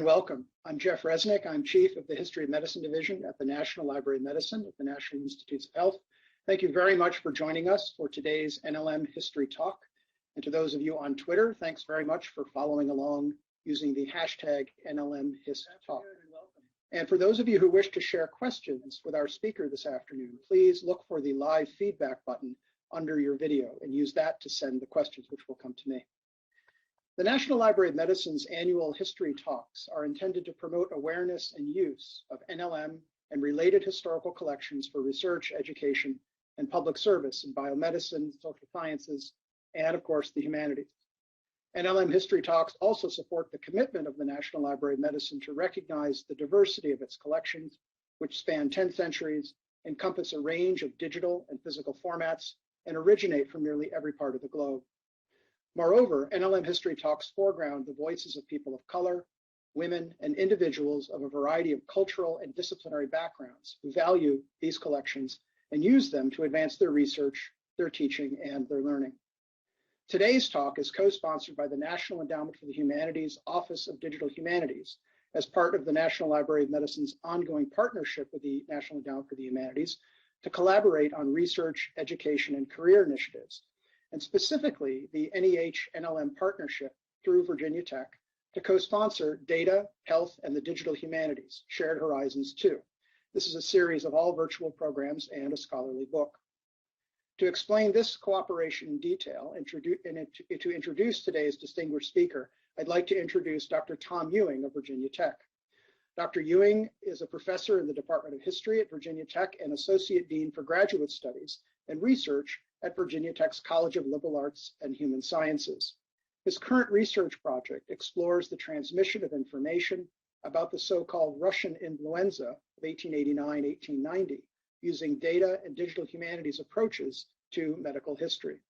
Welcome. I'm Jeff Resnick. I'm Chief of the History of Medicine Division at the National Library of Medicine at the National Institutes of Health. Thank you very much for joining us for today's NLM History Talk. And to those of you on Twitter, thanks very much for following along using the hashtag NLMHistTalk. And for those of you who wish to share questions with our speaker this afternoon, please look for the live feedback button under your video and use that to send the questions, which will come to me. The National Library of Medicine's annual history talks are intended to promote awareness and use of NLM and related historical collections for research, education, and public service in biomedicine, social sciences, and of course, the humanities. NLM history talks also support the commitment of the National Library of Medicine to recognize the diversity of its collections, which span 10 centuries, encompass a range of digital and physical formats, and originate from nearly every part of the globe. Moreover, NLM history talks foreground the voices of people of color, women, and individuals of a variety of cultural and disciplinary backgrounds who value these collections and use them to advance their research, their teaching, and their learning. Today's talk is co-sponsored by the National Endowment for the Humanities Office of Digital Humanities as part of the National Library of Medicine's ongoing partnership with the National Endowment for the Humanities to collaborate on research, education, and career initiatives, and specifically the NEH-NLM partnership through Virginia Tech to co-sponsor Data, Health, and the Digital Humanities, Shared Horizons 2. This is a series of all virtual programs and a scholarly book. To explain this cooperation in detail and to introduce today's distinguished speaker, I'd like to introduce Dr. Tom Ewing of Virginia Tech. Dr. Ewing is a professor in the Department of History at Virginia Tech and Associate Dean for Graduate Studies and Research at Virginia Tech's College of Liberal Arts and Human Sciences. His current research project explores the transmission of information about the so-called Russian influenza of 1889-1890, using data and digital humanities approaches to medical history.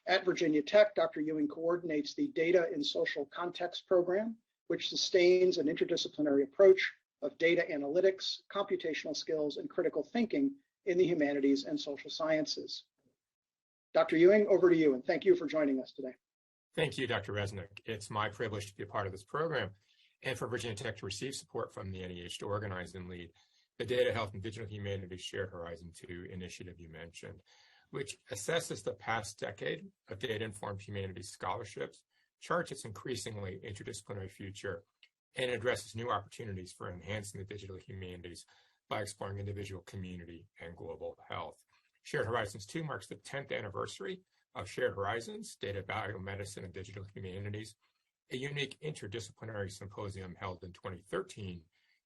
At Virginia Tech, Dr. Ewing coordinates the Data in Social Context program, which sustains an interdisciplinary approach of data analytics, computational skills, and critical thinking in the humanities and social sciences. Dr. Ewing, over to you, and thank you for joining us today. Thank you, Dr. Resnick. It's my privilege to be a part of this program and for Virginia Tech to receive support from the NEH to organize and lead the Data, Health, and Digital Humanities Shared Horizon 2 initiative you mentioned, which assesses the past decade of data-informed humanities scholarships, charts its increasingly interdisciplinary future, and addresses new opportunities for enhancing the digital humanities by exploring individual, community, and global health. Shared Horizons 2 marks the 10th anniversary of Shared Horizons, Data, Biomedicine, and Digital Humanities, a unique interdisciplinary symposium held in 2013,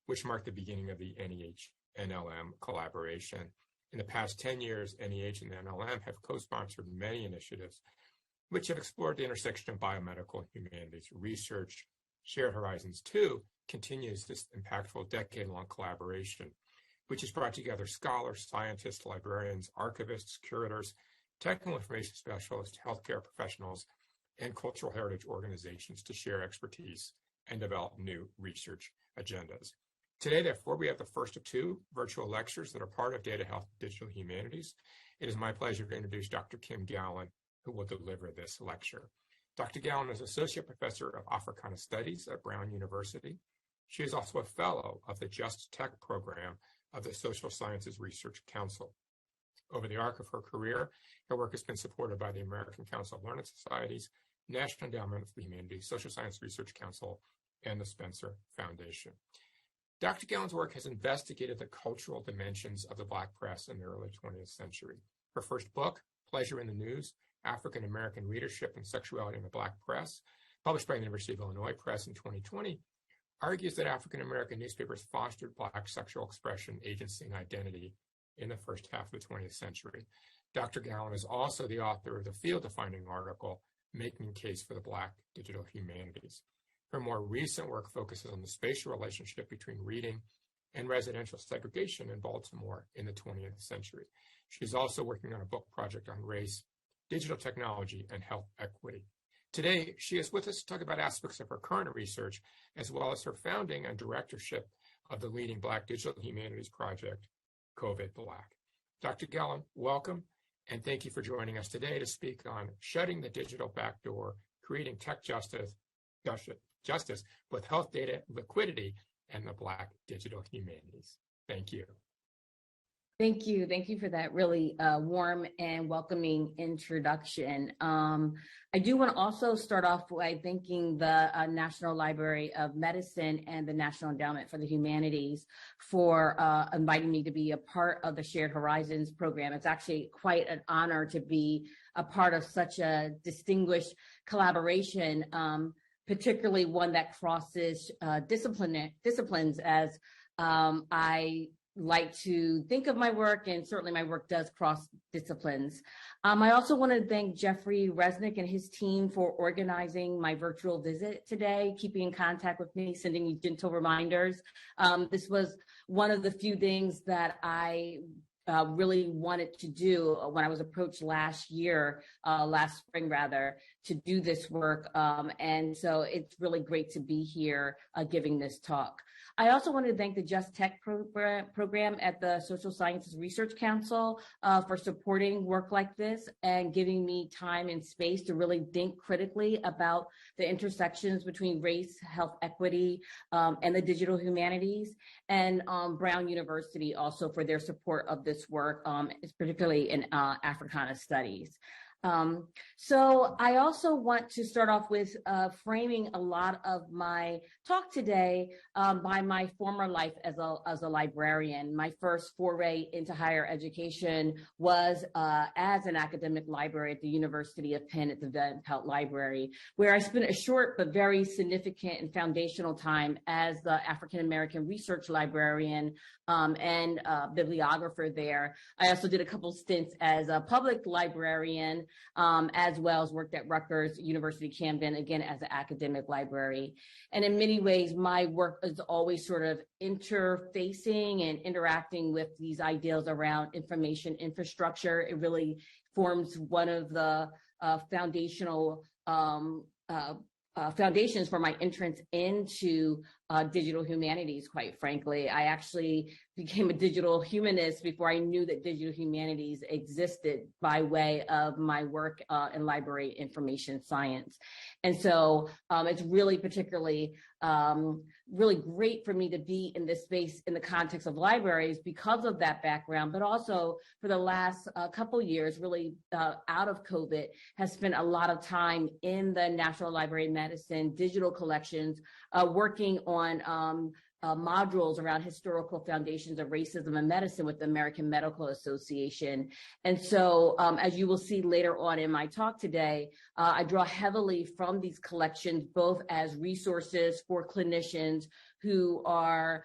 which marked the beginning of the NEH-NLM collaboration. In the past 10 years, NEH and NLM have co-sponsored many initiatives which have explored the intersection of biomedical and humanities research. Shared Horizons 2 continues this impactful decade-long collaboration, which has brought together scholars, scientists, librarians, archivists, curators, technical information specialists, healthcare professionals, and cultural heritage organizations to share expertise and develop new research agendas. Today, therefore, we have the first of two virtual lectures that are part of Data, Health, and Digital Humanities. It is my pleasure to introduce Dr. Kim Gallup, who will deliver this lecture. Dr. Gallup is Associate Professor of Africana Studies at Brown University. She is also a Fellow of the Just Tech program of the Social Sciences Research Council. Over the arc of her career, her work has been supported by the American Council of Learned Societies, National Endowment for the Humanities, Social Science Research Council, and the Spencer Foundation. Dr. Gallup's work has investigated the cultural dimensions of the Black press in the early 20th century. Her first book, Pleasure in the News, African American Readership and Sexuality in the Black Press, published by the University of Illinois Press in 2020, argues that African American newspapers fostered Black sexual expression, agency, and identity in the first half of the 20th century. Dr. Gallup is also the author of the field-defining article, Making a Case for the Black Digital Humanities. Her more recent work focuses on the spatial relationship between reading and residential segregation in Baltimore in the 20th century. She's also working on a book project on race, digital technology, and health equity. Today, she is with us to talk about aspects of her current research, as well as her founding and directorship of the leading Black digital humanities project, COVID Black. Dr. Gallup, welcome, and thank you for joining us today to speak on shutting the digital backdoor, creating tech justice justice, both health data, liquidity, and the Black digital humanities. Thank you. Thank you. Thank you for that really warm and welcoming introduction. I do want to also start off by thanking the National Library of Medicine and the National Endowment for the Humanities for inviting me to be a part of the Shared Horizons program. It's actually quite an honor to be a part of such a distinguished collaboration, particularly one that crosses disciplines as I like to think of my work, and certainly my work does cross disciplines. I also want to thank Jeffrey Resnick and his team for organizing my virtual visit today, keeping in contact with me, sending me gentle reminders. This was one of the few things that I really wanted to do when I was approached last spring rather, to do this work. And so it's really great to be here giving this talk. I also want to thank the Just Tech program at the Social Sciences Research Council for supporting work like this and giving me time and space to really think critically about the intersections between race, health equity, and the digital humanities, and Brown University also for their support of this work, particularly in Africana studies. So I also want to start off with framing a lot of my talk today by my former life as a librarian. My first foray into higher education was as an academic library at the University of Penn at the Van Pelt Library, where I spent a short but very significant and foundational time as the African-American research librarian and bibliographer there. I also did a couple stints as a public librarian, as well as worked at Rutgers University Camden, again, as an academic library. And in many ways, my work is always sort of interfacing and interacting with these ideals around information infrastructure. It really forms one of the foundational foundations for my entrance into digital humanities, quite frankly. I actually became a digital humanist before I knew that digital humanities existed by way of my work in library information science. And so it's really particularly really great for me to be in this space in the context of libraries because of that background, but also for the last couple years, really out of COVID, has spent a lot of time in the National Library of Medicine digital collections, working on modules around historical foundations of racism in medicine with the American Medical Association. And so, as you will see later on in my talk today, I draw heavily from these collections, both as resources for clinicians who are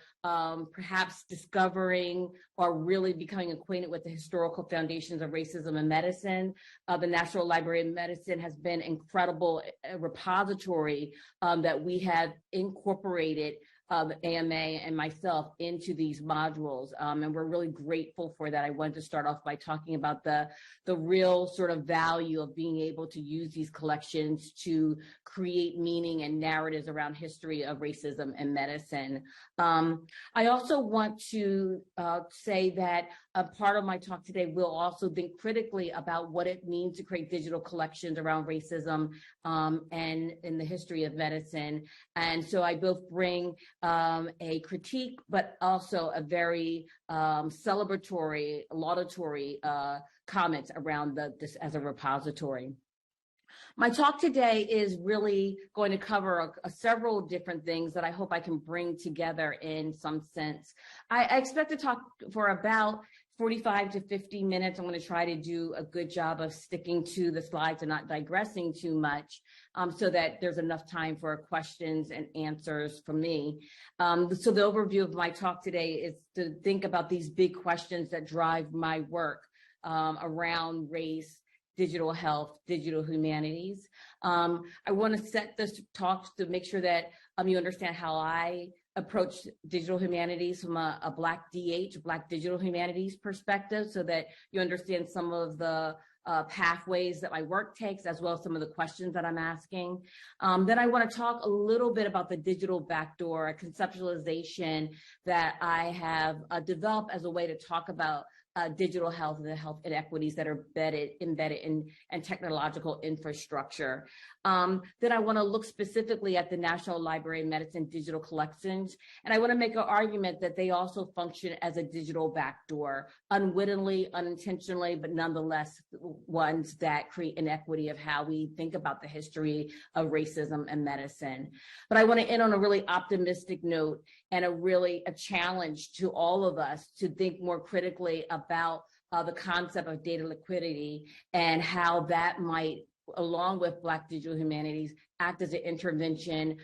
perhaps discovering or really becoming acquainted with the historical foundations of racism in medicine. The National Library of Medicine has been an incredible repository that we have incorporated AMA and myself into these modules, and we're really grateful for that. I wanted to start off by talking about the real sort of value of being able to use these collections to create meaning and narratives around history of racism and medicine. I also want to say that a part of my talk today will also think critically about what it means to create digital collections around racism and in the history of medicine. And so I both bring a critique, but also a very celebratory, laudatory comments around this as a repository. My talk today is really going to cover several different things that I hope I can bring together in some sense. I expect to talk for about 45 to 50 minutes. I'm going to try to do a good job of sticking to the slides and not digressing too much, so that there's enough time for questions and answers from me. So the overview of my talk today is to think about these big questions that drive my work around race, digital health, digital humanities. I want to set this talk to make sure that you understand how I approach digital humanities from a Black DH, Black digital humanities perspective, so that you understand some of the pathways that my work takes, as well as some of the questions that I'm asking. Then I want to talk a little bit about the digital backdoor, a conceptualization that I have developed as a way to talk about digital health and the health inequities that are embedded in technological infrastructure. Then I want to look specifically at the National Library of Medicine digital collections, and I want to make an argument that they also function as a digital backdoor, unwittingly, unintentionally, but nonetheless ones that create inequity of how we think about the history of racism and medicine. But I want to end on a really optimistic note and a challenge to all of us to think more critically about the concept of data liquidity and how that might, along with Black digital humanities, act as an intervention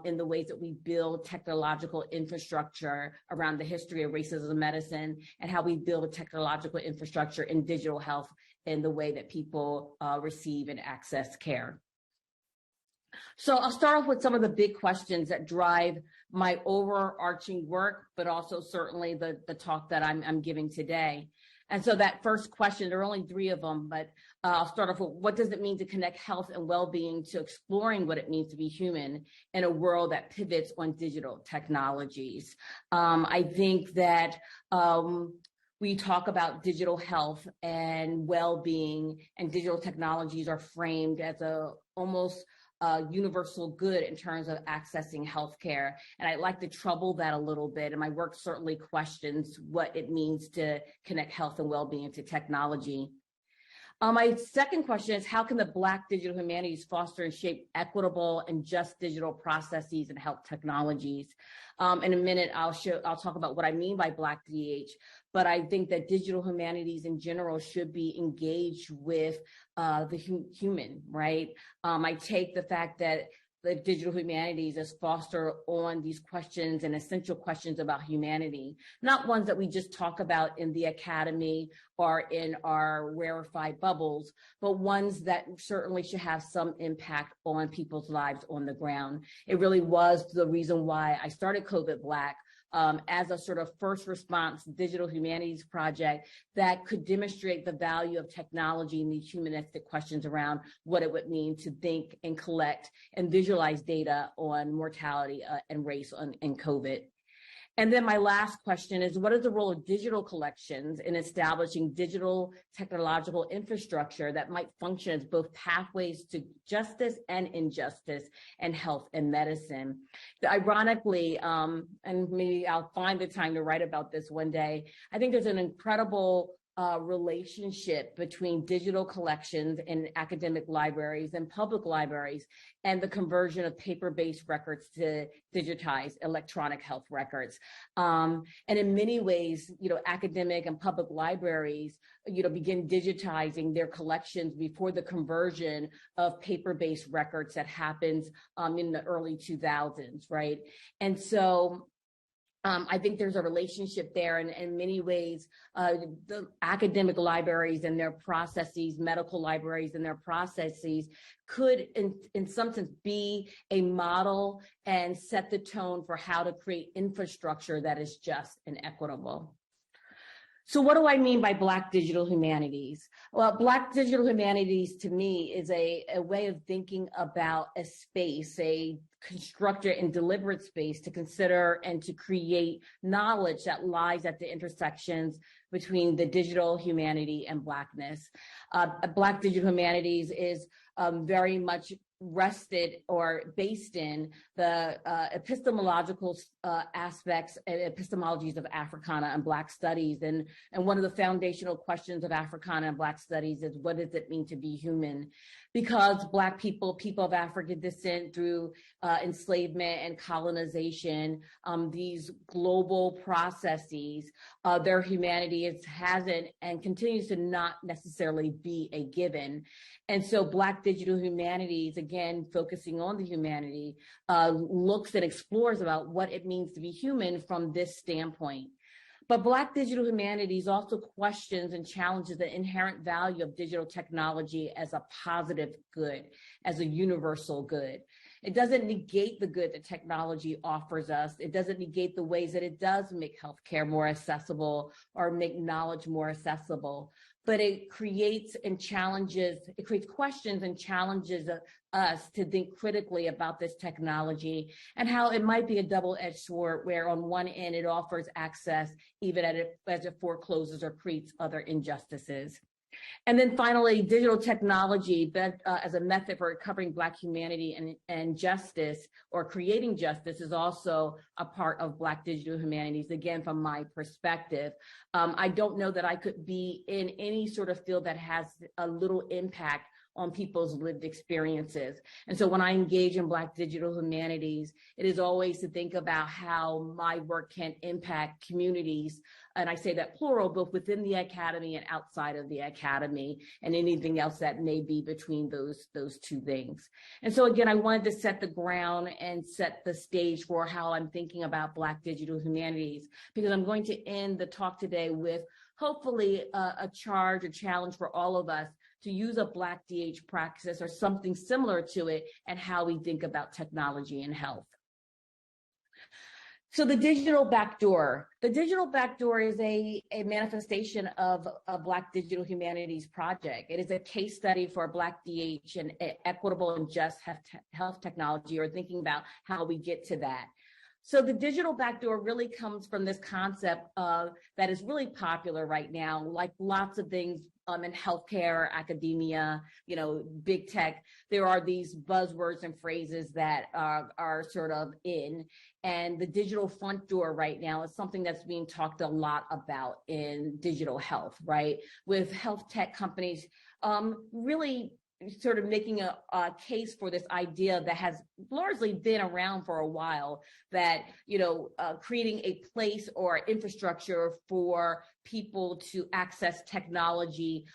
in the ways that we build technological infrastructure around the history of racism and medicine, and how we build a technological infrastructure in digital health in the way that people receive and access care. So I'll start off with some of the big questions that drive my overarching work, but also certainly the talk that I'm giving today. And so that first question, there are only 3 of them, but I'll start off with, what does it mean to connect health and well-being to exploring what it means to be human in a world that pivots on digital technologies? I think that we talk about digital health and well-being, and digital technologies are framed as almost universal good in terms of accessing healthcare. And I'd like to trouble that a little bit. And my work certainly questions what it means to connect health and well-being to technology. My second question is, how can the Black digital humanities foster and shape equitable and just digital processes and health technologies? In a minute, I'll talk about what I mean by Black DH, but I think that digital humanities in general should be engaged with the human, right? I take the fact that the digital humanities as foster on these questions and essential questions about humanity, not ones that we just talk about in the academy or in our rarefied bubbles, but ones that certainly should have some impact on people's lives on the ground. It really was the reason why I started COVID Black, as a sort of first response digital humanities project that could demonstrate the value of technology and these humanistic questions around what it would mean to think and collect and visualize data on mortality and race in COVID. And then my last question is, what is the role of digital collections in establishing digital technological infrastructure that might function as both pathways to justice and injustice and health and medicine? Ironically, and maybe I'll find the time to write about this one day, I think there's an incredible relationship between digital collections in academic libraries and public libraries and the conversion of paper-based records to digitized electronic health records. And in many ways, academic and public libraries, begin digitizing their collections before the conversion of paper-based records that happens in the early 2000s, right? And so I think there's a relationship there, and in many ways, the academic libraries and their processes, medical libraries and their processes could, in some sense, be a model and set the tone for how to create infrastructure that is just and equitable. So what do I mean by Black digital humanities? Well, Black digital humanities to me is a way of thinking about a space, a constructed and deliberate space to consider and to create knowledge that lies at the intersections between the digital humanity and Blackness. Black digital humanities is very much rested or based in the epistemological aspects and epistemologies of Africana and Black studies. And one of the foundational questions of Africana and Black studies is, what does it mean to be human? Because Black people, people of African descent through enslavement and colonization, these global processes, their humanity hasn't and continues to not necessarily be a given. And so Black digital humanities, again, focusing on the humanity, looks and explores about what it means to be human from this standpoint. But Black digital humanities also questions and challenges the inherent value of digital technology as a positive good, as a universal good. It doesn't negate the good that technology offers us. It doesn't negate the ways that it does make healthcare more accessible or make knowledge more accessible. but it creates questions and challenges us to think critically about this technology and how it might be a double-edged sword, where on one end it offers access even as it forecloses or creates other injustices. And then finally, digital technology as a method for recovering Black humanity and justice, or creating justice, is also a part of Black digital humanities, again, from my perspective. I don't know that I could be in any sort of field that has a little impact on people's lived experiences. And so when I engage in Black digital humanities, it is always to think about how my work can impact communities. And I say that plural, both within the academy and outside of the academy, and anything else that may be between those two things. And so again, I wanted to set the ground and set the stage for how I'm thinking about Black digital humanities, because I'm going to end the talk today with hopefully a challenge for all of us to use a Black DH praxis or something similar to it and how we think about technology and health. So the digital backdoor. The digital backdoor is a manifestation of a Black digital humanities project. It is a case study for Black DH and equitable and just health technology, or thinking about how we get to that. So the digital backdoor really comes from this concept that is really popular right now, like lots of things in healthcare, academia, big tech. There are these buzzwords and phrases that are sort of in, and the digital front door right now is something that's being talked a lot about in digital health, right? With health tech companies really sort of making a case for this idea that has largely been around for a while, that, creating a place or infrastructure for people to access technology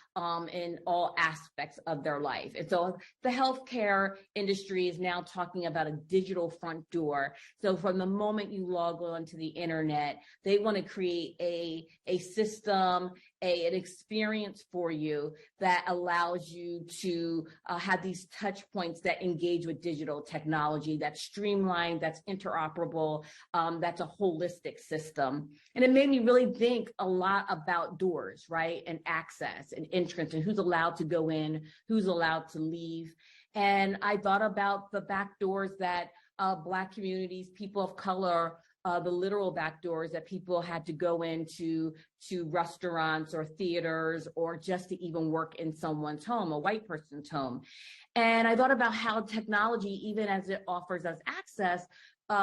in all aspects of their life. And so the healthcare industry is now talking about a digital front door. So from the moment you log on to the internet, they want to create a system, an experience for you that allows you to have these touch points that engage with digital technology, that's streamlined, that's interoperable, that's a holistic system. And it made me really think a lot about doors, right? And access and entrance, and who's allowed to go in, who's allowed to leave. And I thought about the back doors that Black communities, people of color, the literal back doors that people had to go into restaurants or theaters, or just to even work in someone's home, a white person's home. And I thought about how technology, even as it offers us access,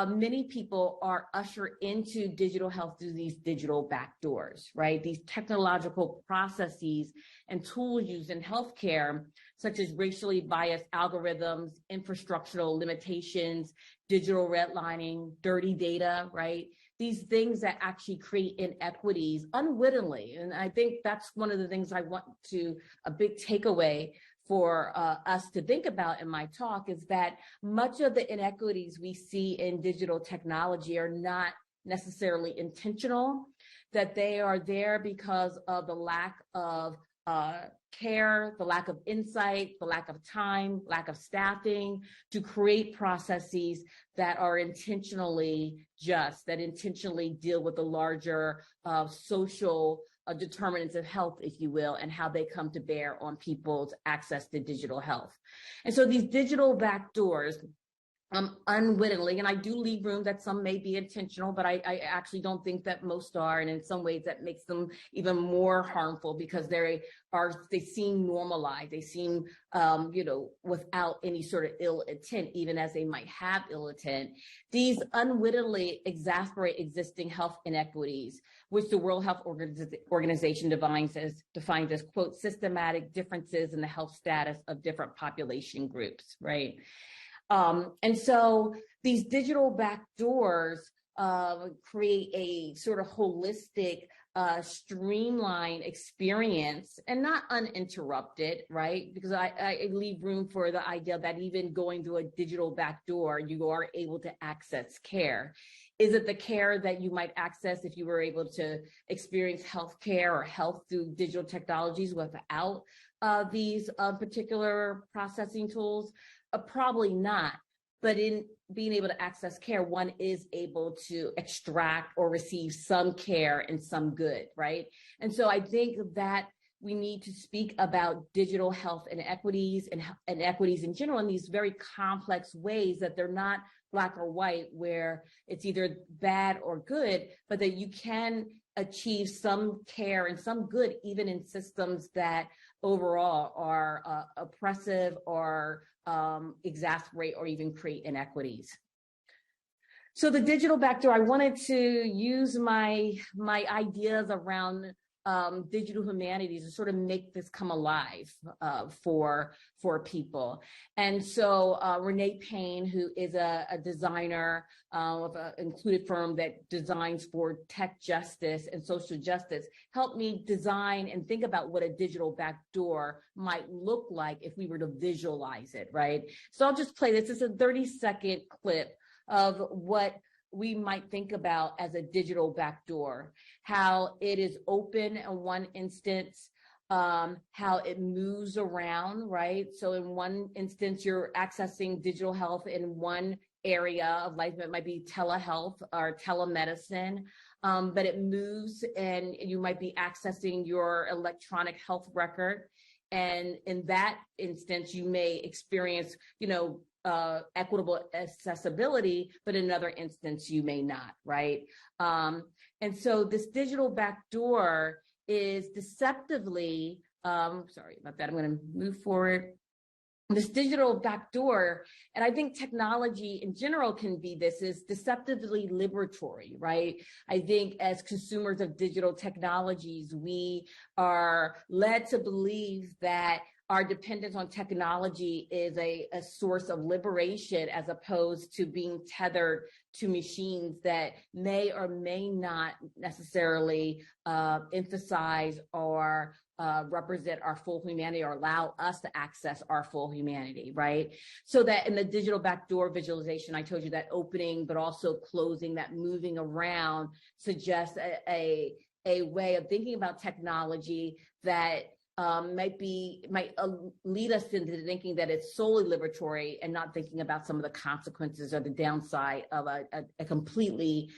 many people are ushered into digital health through these digital backdoors, right? These technological processes and tools used in healthcare, such as racially biased algorithms, infrastructural limitations, digital redlining, dirty data, right? These things that actually create inequities unwittingly. And I think that's one of the things I want to, a big takeaway for us to think about in my talk, is that much of the inequities we see in digital technology are not necessarily intentional, that they are there because of the lack of care, the lack of insight, the lack of time, lack of staffing to create processes that are intentionally just, that intentionally deal with the larger social determinants of health, if you will, and how they come to bear on people's access to digital health. And so these digital backdoors, unwittingly, and I do leave room that some may be intentional, but I actually don't think that most are, and in some ways that makes them even more harmful because they seem normalized, they seem without any sort of ill intent, even as they might have ill intent. These unwittingly exacerbate existing health inequities, which the World Health Organization defines as, quote, systematic differences in the health status of different population groups, right? And so these digital backdoors create a sort of holistic, streamlined experience, and not uninterrupted, right? Because I leave room for the idea that even going through a digital backdoor, you are able to access care. Is it the care that you might access if you were able to experience healthcare or health through digital technologies without these particular processing tools? Probably not. But in being able to access care, one is able to extract or receive some care and some good, right? And so I think that we need to speak about digital health inequities and equities in general in these very complex ways, that they're not black or white, where it's either bad or good, but that you can achieve some care and some good even in systems that overall are oppressive or exacerbate or even create inequities. So the digital backdoor, I wanted to use my ideas around digital humanities to sort of make this come alive for people. And so Renee Payne, who is a designer of an included firm that designs for tech justice and social justice, helped me design and think about what a digital backdoor might look like if we were to visualize it, right? So I'll just play this. It's a 30-second clip of what we might think about as a digital backdoor, how it is open in one instance, how it moves around, right? So in one instance, you're accessing digital health in one area of life. It might be telehealth or telemedicine, but it moves and you might be accessing your electronic health record. And in that instance, you may experience, equitable accessibility, but in another instance, you may not, right? And so this digital backdoor is deceptively, sorry about that, I'm going to move forward. This digital backdoor, and I think technology in general can be this, is deceptively liberatory, right? I think as consumers of digital technologies, we are led to believe that our dependence on technology is a source of liberation, as opposed to being tethered to machines that may or may not necessarily emphasize or represent our full humanity or allow us to access our full humanity, right? So that in the digital backdoor visualization, I told you that opening, but also closing, that moving around suggests a way of thinking about technology that might lead us into thinking that it's solely liberatory and not thinking about some of the consequences or the downside of a completely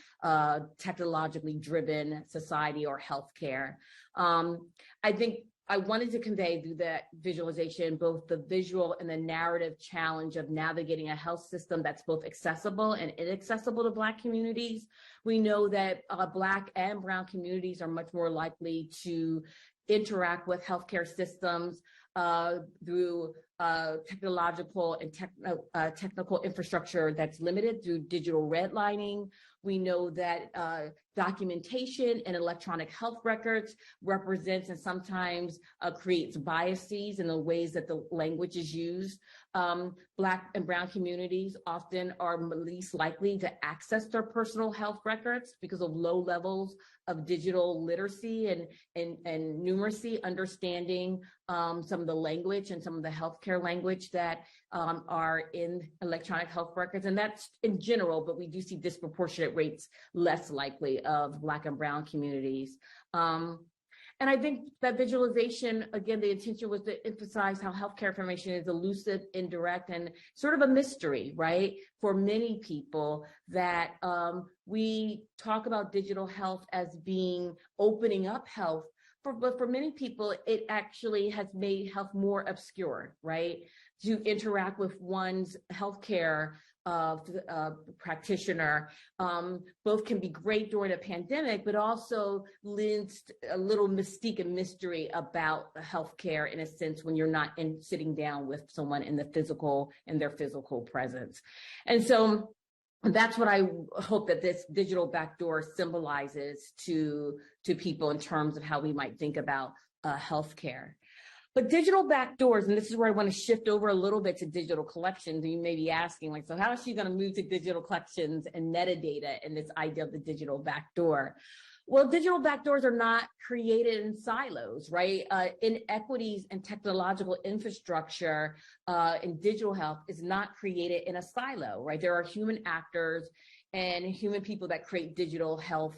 technologically driven society or healthcare. I think I wanted to convey through that visualization both the visual and the narrative challenge of navigating a health system that's both accessible and inaccessible to Black communities. We know that Black and Brown communities are much more likely to interact with healthcare systems through technological and technical infrastructure that's limited through digital redlining. We know that documentation and electronic health records represents and sometimes creates biases in the ways that the language is used. Black and Brown communities often are least likely to access their personal health records because of low levels of digital literacy and numeracy, understanding some of the language and some of the healthcare language that are in electronic health records. And that's in general, but we do see disproportionate rates less likely of Black and Brown communities. And I think that visualization, again, the intention was to emphasize how healthcare information is elusive, indirect, and sort of a mystery, right? For many people, that we talk about digital health as being opening up health, but for many people, it actually has made health more obscure, right? To interact with one's healthcare practitioner, both can be great during a pandemic, but also lends a little mystique and mystery about healthcare in a sense when you're not sitting down with someone in their physical presence. And so that's what I hope that this digital backdoor symbolizes to people in terms of how we might think about healthcare. But digital backdoors, and this is where I want to shift over a little bit to digital collections. And you may be asking, like, so how is she going to move to digital collections and metadata and this idea of the digital backdoor? Well, digital backdoors are not created in silos, right? Inequities and technological infrastructure in digital health is not created in a silo, right? There are human actors and human people that create digital health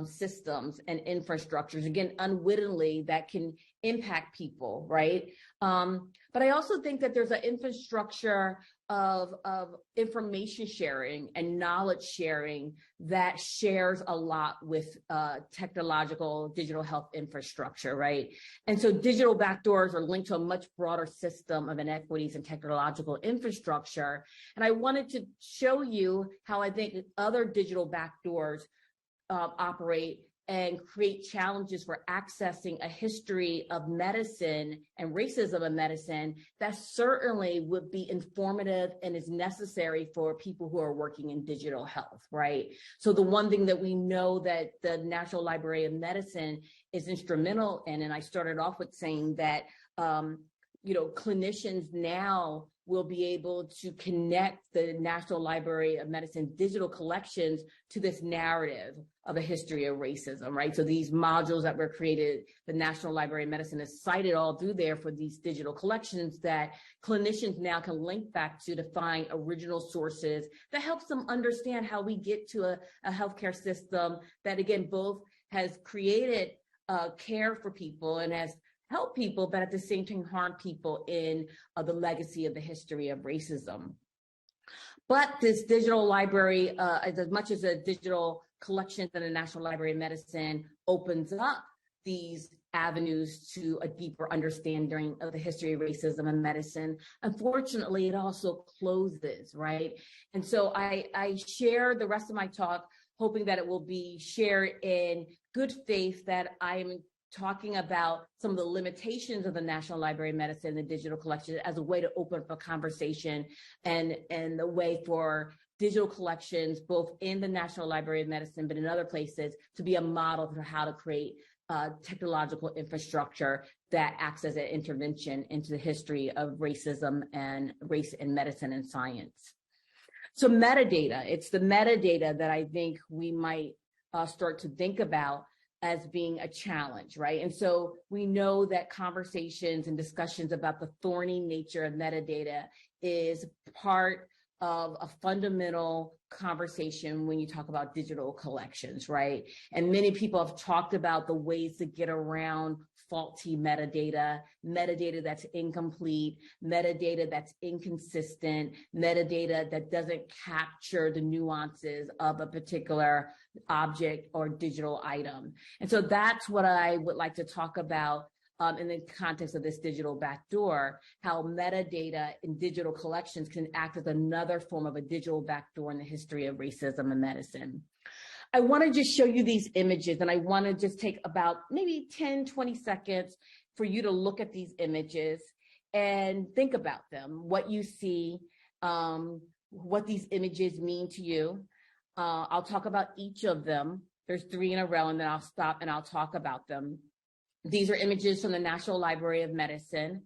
systems and infrastructures, again, unwittingly, that can impact people, right? But I also think that there's an infrastructure of information sharing and knowledge sharing that shares a lot with technological digital health infrastructure, right? And so digital backdoors are linked to a much broader system of inequities and technological infrastructure. And I wanted to show you how I think other digital backdoors operate and create challenges for accessing a history of medicine and racism in medicine that certainly would be informative and is necessary for people who are working in digital health, right? So the one thing that we know that the National Library of Medicine is instrumental in, and I started off with saying that, clinicians now will be able to connect the National Library of Medicine digital collections to this narrative of a history of racism, right? So these modules that were created, the National Library of Medicine is cited all through there for these digital collections that clinicians now can link back to find original sources that helps them understand how we get to a healthcare system that, again, both has created care for people and has help people, but at the same time harm people in the legacy of the history of racism. But this digital library, as much as a digital collection in the National Library of Medicine opens up these avenues to a deeper understanding of the history of racism in medicine, unfortunately, it also closes, right? And so I share the rest of my talk, hoping that it will be shared in good faith that I'm talking about some of the limitations of the National Library of Medicine, the digital collection, as a way to open up a conversation and a way for digital collections, both in the National Library of Medicine, but in other places, to be a model for how to create technological infrastructure that acts as an intervention into the history of racism and race in medicine and science. So metadata, it's the metadata that I think we might start to think about as being a challenge, right? And so we know that conversations and discussions about the thorny nature of metadata is part of a fundamental conversation when you talk about digital collections, right? And many people have talked about the ways to get around faulty metadata, metadata that's incomplete, metadata that's inconsistent, metadata that doesn't capture the nuances of a particular object or digital item. And so that's what I would like to talk about in the context of this digital backdoor, how metadata in digital collections can act as another form of a digital backdoor in the history of racism in medicine. I want to just show you these images, and I want to just take about maybe 10, 20 seconds for you to look at these images and think about them, what you see, what these images mean to you. I'll talk about each of them. There's 3 in a row, and then I'll stop and I'll talk about them. These are images from the National Library of Medicine.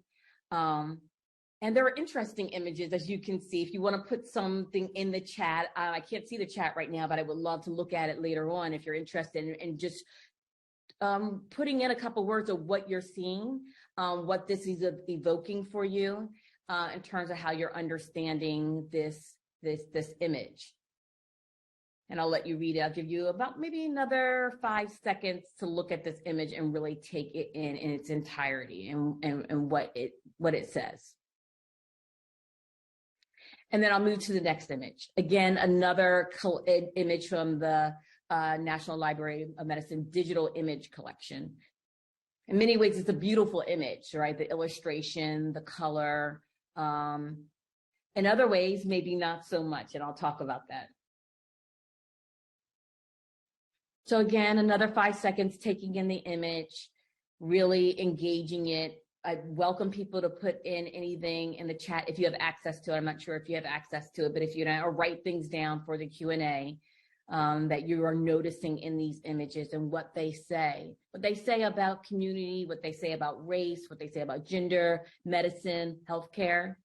And there are interesting images, as you can see. If you want to put something in the chat, I can't see the chat right now, but I would love to look at it later on if you're interested in just putting in a couple words of what you're seeing, what this is evoking for you in terms of how you're understanding this image. And I'll let you read it. I'll give you about maybe another 5 seconds to look at this image and really take it in its entirety and what it says. And then I'll move to the next image. Again, another image from the National Library of Medicine digital image collection. In many ways, it's a beautiful image, right? The illustration, the color. In other ways, maybe not so much, and I'll talk about that. So again, another 5 seconds taking in the image, really engaging it. I welcome people to put in anything in the chat if you have access to it. I'm not sure if you have access to it, but if you don't, or write things down for the Q&A that you are noticing in these images and what they say about community, what they say about race, what they say about gender, medicine, healthcare.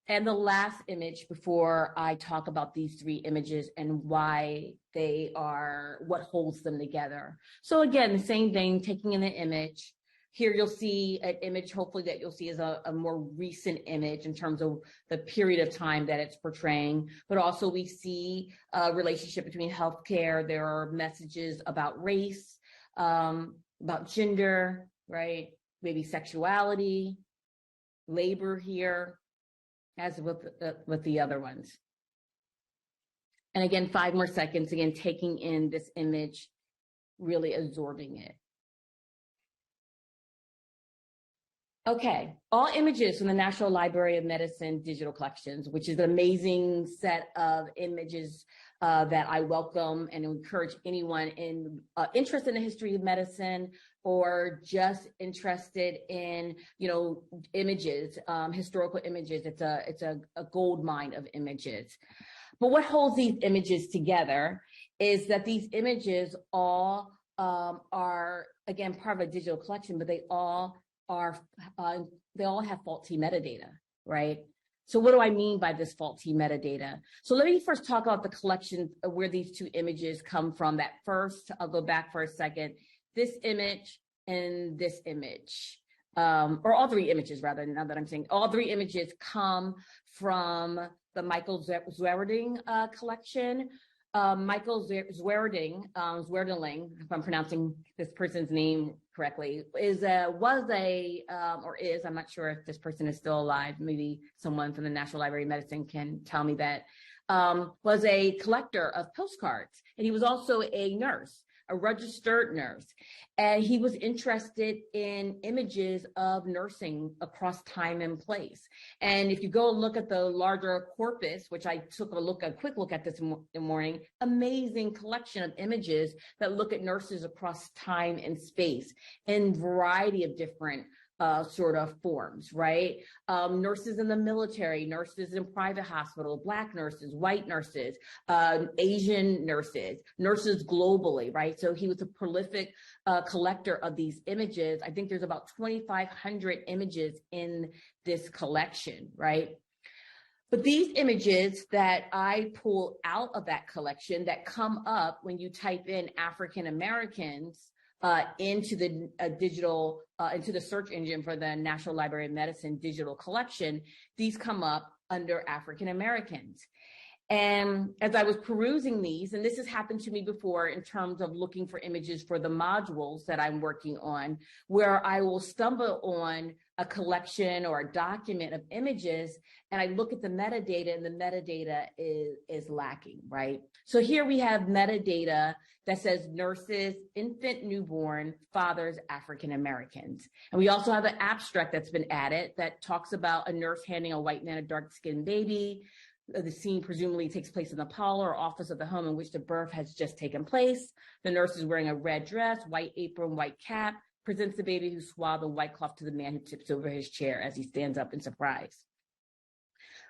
And the last image before I talk about these 3 images and why they are, what holds them together. So again, the same thing, taking in the image. Here you'll see an image, hopefully that you'll see is a more recent image in terms of the period of time that it's portraying, but also we see a relationship between healthcare. There are messages about race, about gender, right? Maybe sexuality, labor here. as with the other ones. And again, 5 more seconds, again, taking in this image, really absorbing it. Okay, all images from the National Library of Medicine digital collections, which is an amazing set of images that I welcome and encourage anyone interested in the history of medicine or just interested in, images, historical images. It's a gold mine of images. But what holds these images together is that these images all are, again, part of a digital collection, but they all have faulty metadata, right? So what do I mean by this faulty metadata? So let me first talk about the collection of where these 2 images come from. That first, I'll go back for a second, this image and this image, or all 3 images rather, now that I'm saying all 3 images come from the Michael Zwerding collection. Michael Zwerding, if I'm pronouncing this person's name correctly, I'm not sure if this person is still alive, maybe someone from the National Library of Medicine can tell me that, was a collector of postcards. And he was also a nurse, a registered nurse. And he was interested in images of nursing across time and place. And if you go look at the larger corpus, which I took a quick look at this morning, amazing collection of images that look at nurses across time and space in a variety of different sort of forms, right? Nurses in the military, nurses in private hospital, Black nurses, white nurses, Asian nurses, nurses globally, right? So he was a prolific collector of these images. I think there's about 2,500 images in this collection, right? But these images that I pull out of that collection that come up when you type in African Americans into the into the search engine for the National Library of Medicine digital collection, these come up under African Americans. And as I was perusing these, and this has happened to me before in terms of looking for images for the modules that I'm working on, where I will stumble on a collection or a document of images, and I look at the metadata, and the metadata is lacking, right? So here we have metadata that says nurses, infant, newborn, fathers, African Americans. And we also have an abstract that's been added that talks about a nurse handing a white man a dark-skinned baby. The scene presumably takes place in the parlor or office of the home in which the birth has just taken place. The nurse is wearing a red dress, white apron, white cap, presents the baby who's swathed in white cloth to the man who tips over his chair as he stands up in surprise.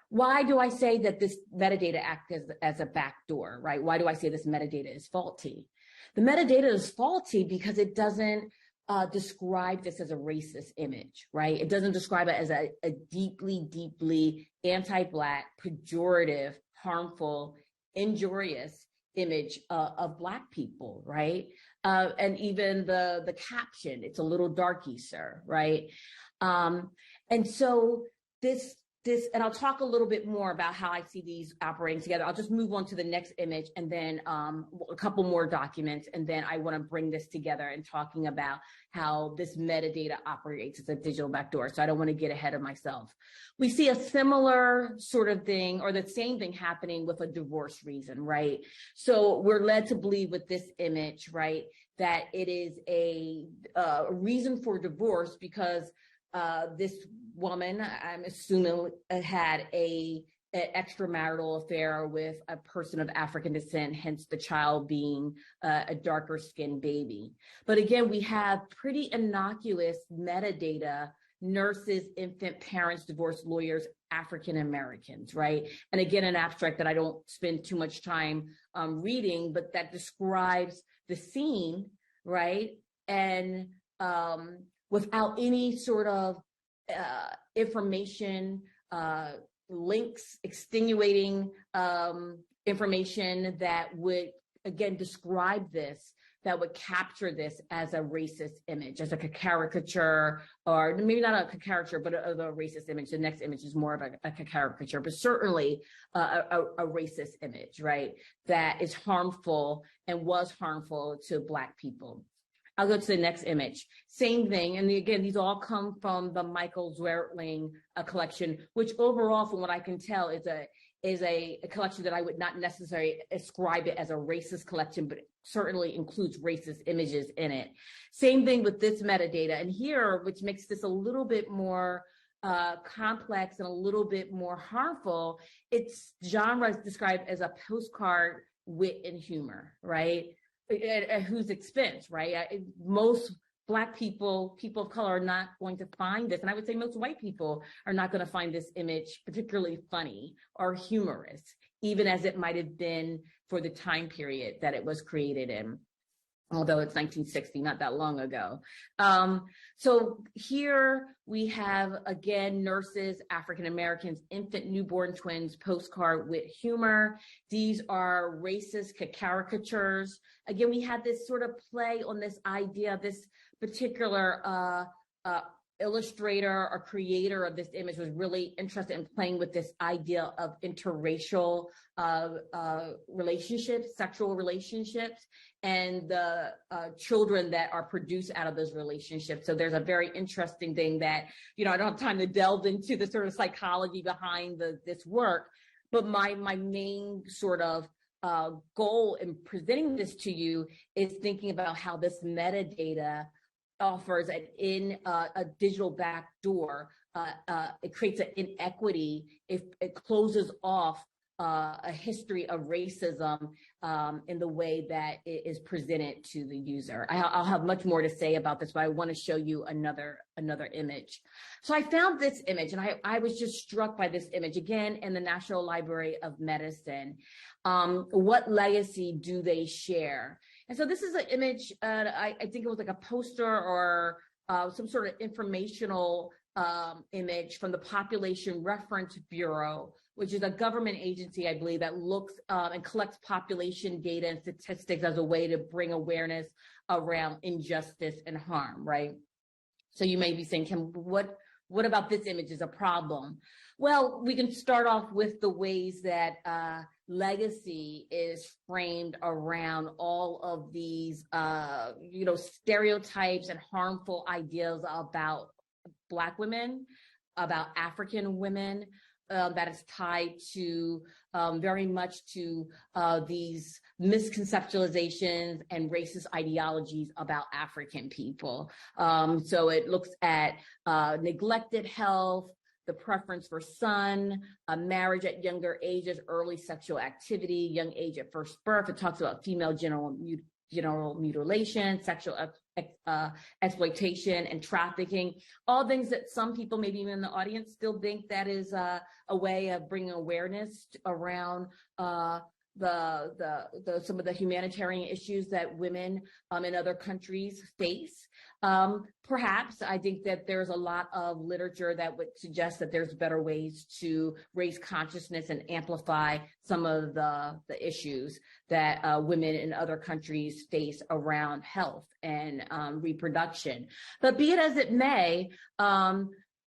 Why do I say that this metadata acts as a backdoor, right? Why do I say this metadata is faulty? The metadata is faulty because it doesn't describe this as a racist image, right? It doesn't describe it as a deeply, deeply anti-Black, pejorative, harmful, injurious image of Black people, right? And even the caption, it's a little darky, sir, right? And so this, and I'll talk a little bit more about how I see these operating together. I'll just move on to the next image and then a couple more documents. And then I want to bring this together and talking about how this metadata operates as a digital backdoor. So I don't want to get ahead of myself. We see a similar sort of thing or the same thing happening with a divorce reason, right? So we're led to believe with this image, right, that it is a reason for divorce because this woman, I'm assuming, had an extramarital affair with a person of African descent, hence the child being a darker skinned baby. But again, we have pretty innocuous metadata, nurses, infant, parents, divorced lawyers, African Americans, right? And again, an abstract that I don't spend too much time reading, but that describes the scene, right? And without any sort of information, links, extenuating information that would, again, describe this, that would capture this as a racist image, as like a caricature, or maybe not a caricature, but a racist image. The next image is more of a caricature, but certainly a racist image, right? That is harmful and was harmful to Black people. I'll go to the next image. Same thing. And again, these all come from the Michael Zwertling collection, which overall, from what I can tell, is a collection that I would not necessarily ascribe it as a racist collection, but certainly includes racist images in it. Same thing with this metadata. And here, which makes this a little bit more complex and a little bit more harmful, its genre is described as a postcard wit and humor, right? At whose expense, right? Most Black people, people of color, are not going to find this. And I would say most white people are not going to find this image particularly funny or humorous, even as it might have been for the time period that it was created in, although it's 1960, not that long ago. So here we have, again, nurses, African-Americans, infant newborn twins, postcard with humor. These are racist caricatures. Again, we had this sort of play on this idea, this particular illustrator or creator of this image was really interested in playing with this idea of interracial relationships, sexual relationships, and the children that are produced out of those relationships. So there's a very interesting thing that, I don't have time to delve into the sort of psychology behind this work, but my main sort of goal in presenting this to you is thinking about how this metadata offers a digital backdoor. It creates an inequity if it closes off a history of racism in the way that it is presented to the user. I'll have much more to say about this, but I want to show you another image. So I found this image, and I was just struck by this image, again, in the National Library of Medicine. What legacy do they share? And so this is an image, I think it was like a poster or some sort of informational image from the Population Reference Bureau, which is a government agency, I believe, that looks and collects population data and statistics as a way to bring awareness around injustice and harm, right? So you may be saying, Kim, what about this image is a problem? Well, we can start off with the ways that legacy is framed around all of these, stereotypes and harmful ideas about Black women, about African women, that is tied to very much to these misconceptualizations and racist ideologies about African people. So it looks at neglected health, the preference for son, marriage at younger ages, early sexual activity, young age at first birth. It talks about female genital mutilation, sexual exploitation, and trafficking. All things that some people, maybe even in the audience, still think that is a way of bringing awareness around some of the humanitarian issues that women in other countries face. Perhaps I think that there's a lot of literature that would suggest that there's better ways to raise consciousness and amplify some of the issues that women in other countries face around health and reproduction. But be it as it may,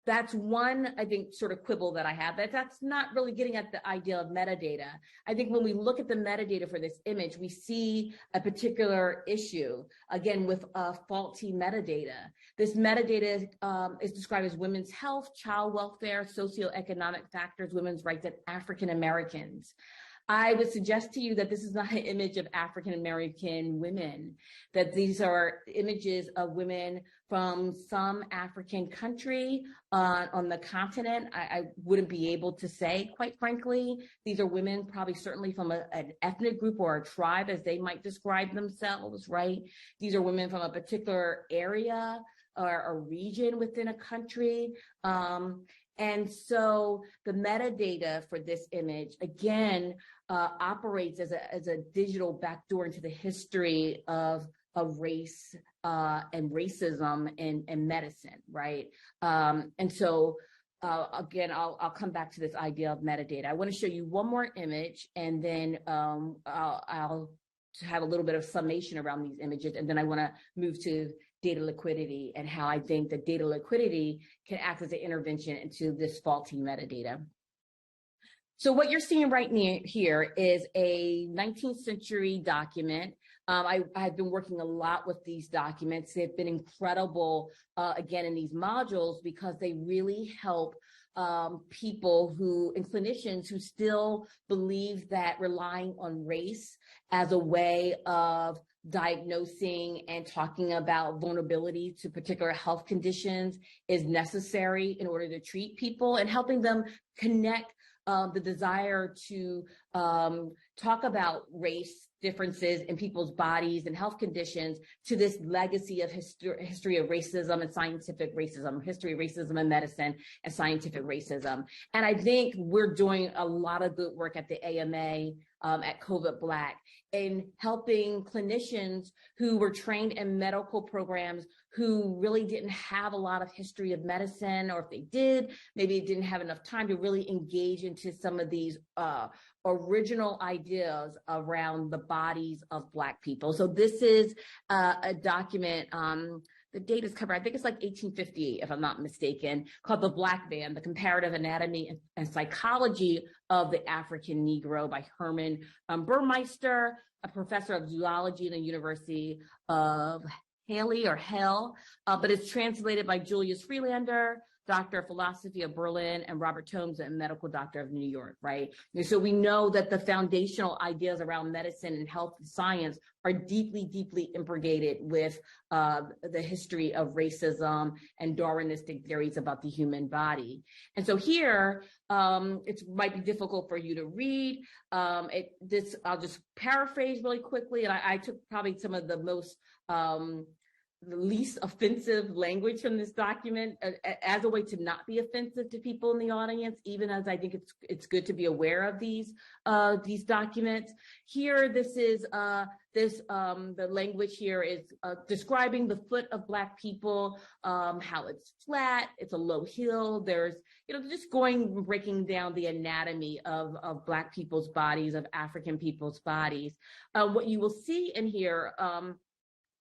that's one, I think, sort of quibble that I have, that's not really getting at the idea of metadata. I think when we look at the metadata for this image, we see a particular issue, again, with faulty metadata. This metadata is described as women's health, child welfare, socioeconomic factors, women's rights, and African Americans. I would suggest to you that this is not an image of African American women, that these are images of women from some African country on the continent. I wouldn't be able to say, quite frankly. These are women probably certainly from an ethnic group or a tribe, as they might describe themselves, right? These are women from a particular area or a region within a country. And so the metadata for this image, again, operates as a digital backdoor into the history of race and racism in medicine, right? And so, again, I'll come back to this idea of metadata. I want to show you one more image, and then I'll have a little bit of summation around these images, and then I want to move to data liquidity and how I think that data liquidity can act as an intervention into this faulty metadata. So what you're seeing right here is a 19th century document I've been working a lot with these documents. They've been incredible, again, in these modules, because they really help people and clinicians who still believe that relying on race as a way of diagnosing and talking about vulnerability to particular health conditions is necessary in order to treat people, and helping them connect the desire to talk about race differences in people's bodies and health conditions to this legacy of history of racism and scientific racism, history of racism in medicine and scientific racism. And I think we're doing a lot of good work at the AMA, at COVID Black, in helping clinicians who were trained in medical programs who really didn't have a lot of history of medicine, or if they did, maybe it didn't have enough time to really engage into some of these original ideas around the bodies of Black people. So this is a document, the date is covered, I think it's like 1858, if I'm not mistaken, called The Black Man, The Comparative Anatomy and Psychology of the African Negro by Herman Burmeister, a professor of zoology in the University of Halle, but it's translated by Julius Freelander, Doctor of Philosophy of Berlin, and Robert Tomes, a medical doctor of New York, right? And so we know that the foundational ideas around medicine and health and science are deeply, deeply impregnated with the history of racism and Darwinistic theories about the human body. And so here, it might be difficult for you to read. I'll just paraphrase really quickly. And I took probably some of the most the least offensive language from this document as a way to not be offensive to people in the audience, even as I think it's good to be aware of these documents. Here, this is the language here is describing the foot of Black people, how it's flat, it's a low hill. There's, just breaking down the anatomy of Black people's bodies, of African people's bodies. What you will see in here,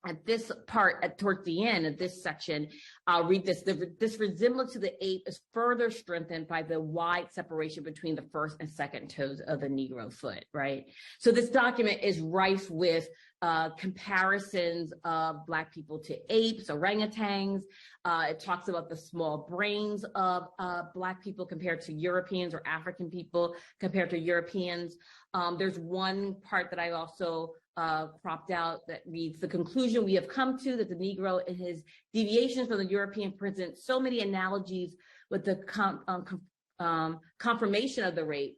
at this part, towards the end of this section, I'll read this. This resemblance to the ape is further strengthened by the wide separation between the first and second toes of the Negro foot, right? So this document is rife with comparisons of Black people to apes, orangutans. It talks about the small brains of Black people compared to Europeans, or African people compared to Europeans. There's one part that I also cropped out that reads, the conclusion we have come to that the Negro and his deviations from the European present so many analogies with the confirmation of the rape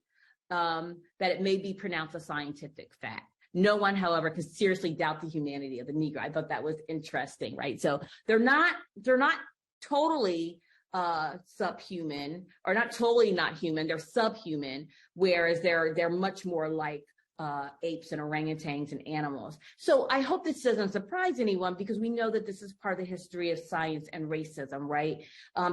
that it may be pronounced a scientific fact. No one, however, could seriously doubt the humanity of the Negro. I thought that was interesting, right? So they're not totally subhuman, or not totally not human, they're subhuman, whereas they're much more like apes and orangutans and animals. So I hope this doesn't surprise anyone, because we know that this is part of the history of science and racism, right?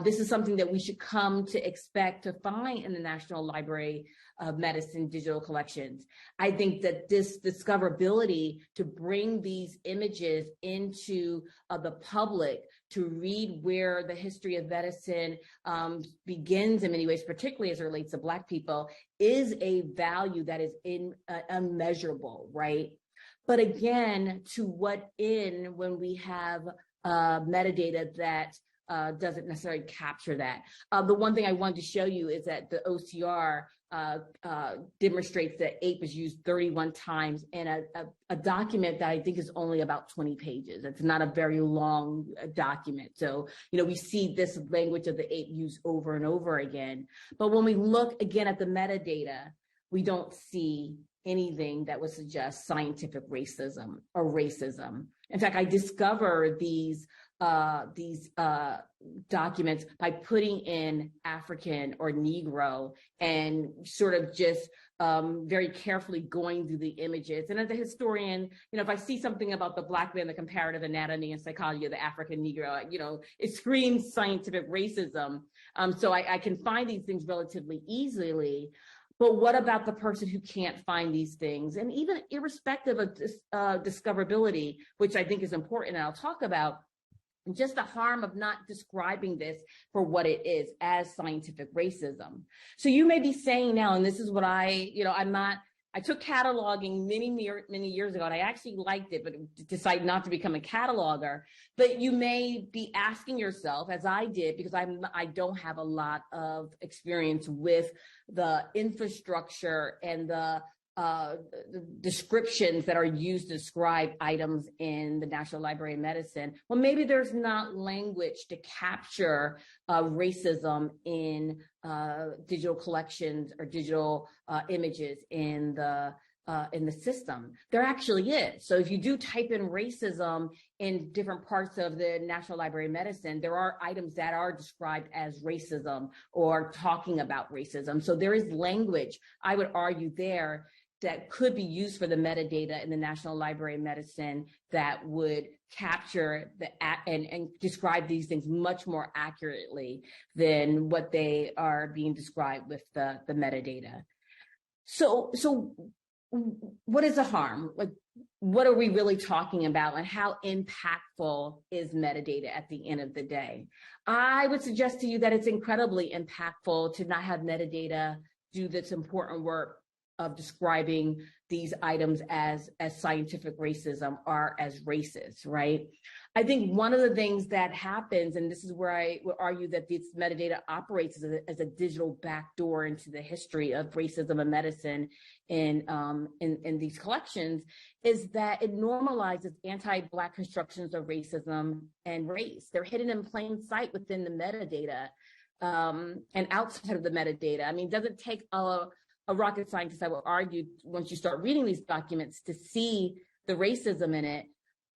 This is something that we should come to expect to find in the National Library of Medicine digital collections. I think that this discoverability to bring these images into the public to read where the history of medicine begins in many ways, particularly as it relates to Black people, is a value that is unmeasurable, right? But again, to what end when we have metadata that doesn't necessarily capture that? The one thing I wanted to show you is that the OCR demonstrates that ape is used 31 times in a document that I think is only about 20 pages. It's not a very long document. So, we see this language of the ape used over and over again. But when we look again at the metadata, we don't see anything that would suggest scientific racism or racism. In fact, I discovered these documents by putting in African or Negro and sort of just very carefully going through the images. And as a historian, if I see something about the Black man, the comparative anatomy and psychology of the African Negro, it screams scientific racism. So I can find these things relatively easily. But what about the person who can't find these things? And even irrespective of discoverability, which I think is important, and I'll talk about, just the harm of not describing this for what it is, as scientific racism. So you may be saying now, and this is what I'm not I took cataloging many years ago, and I actually liked it, but decided not to become a cataloger. But you may be asking yourself, as I did, because I don't have a lot of experience with the infrastructure and the descriptions that are used to describe items in the National Library of Medicine. Well, maybe there's not language to capture racism in digital collections or digital images in the system. There actually is. So if you do type in racism in different parts of the National Library of Medicine, there are items that are described as racism or talking about racism. So there is language, I would argue, there that could be used for the metadata in the National Library of Medicine that would capture and describe these things much more accurately than what they are being described with the metadata. So what is the harm? Like, what are we really talking about, and how impactful is metadata at the end of the day? I would suggest to you that it's incredibly impactful to not have metadata do this important work of describing these items as scientific racism or as racist, right? I think one of the things that happens, and this is where I would argue that this metadata operates as a digital backdoor into the history of racism and medicine in these collections, is that it normalizes anti-Black constructions of racism and race. They're hidden in plain sight within the metadata and outside of the metadata. I mean, it doesn't take a rocket scientist, I would argue, once you start reading these documents, to see the racism in it,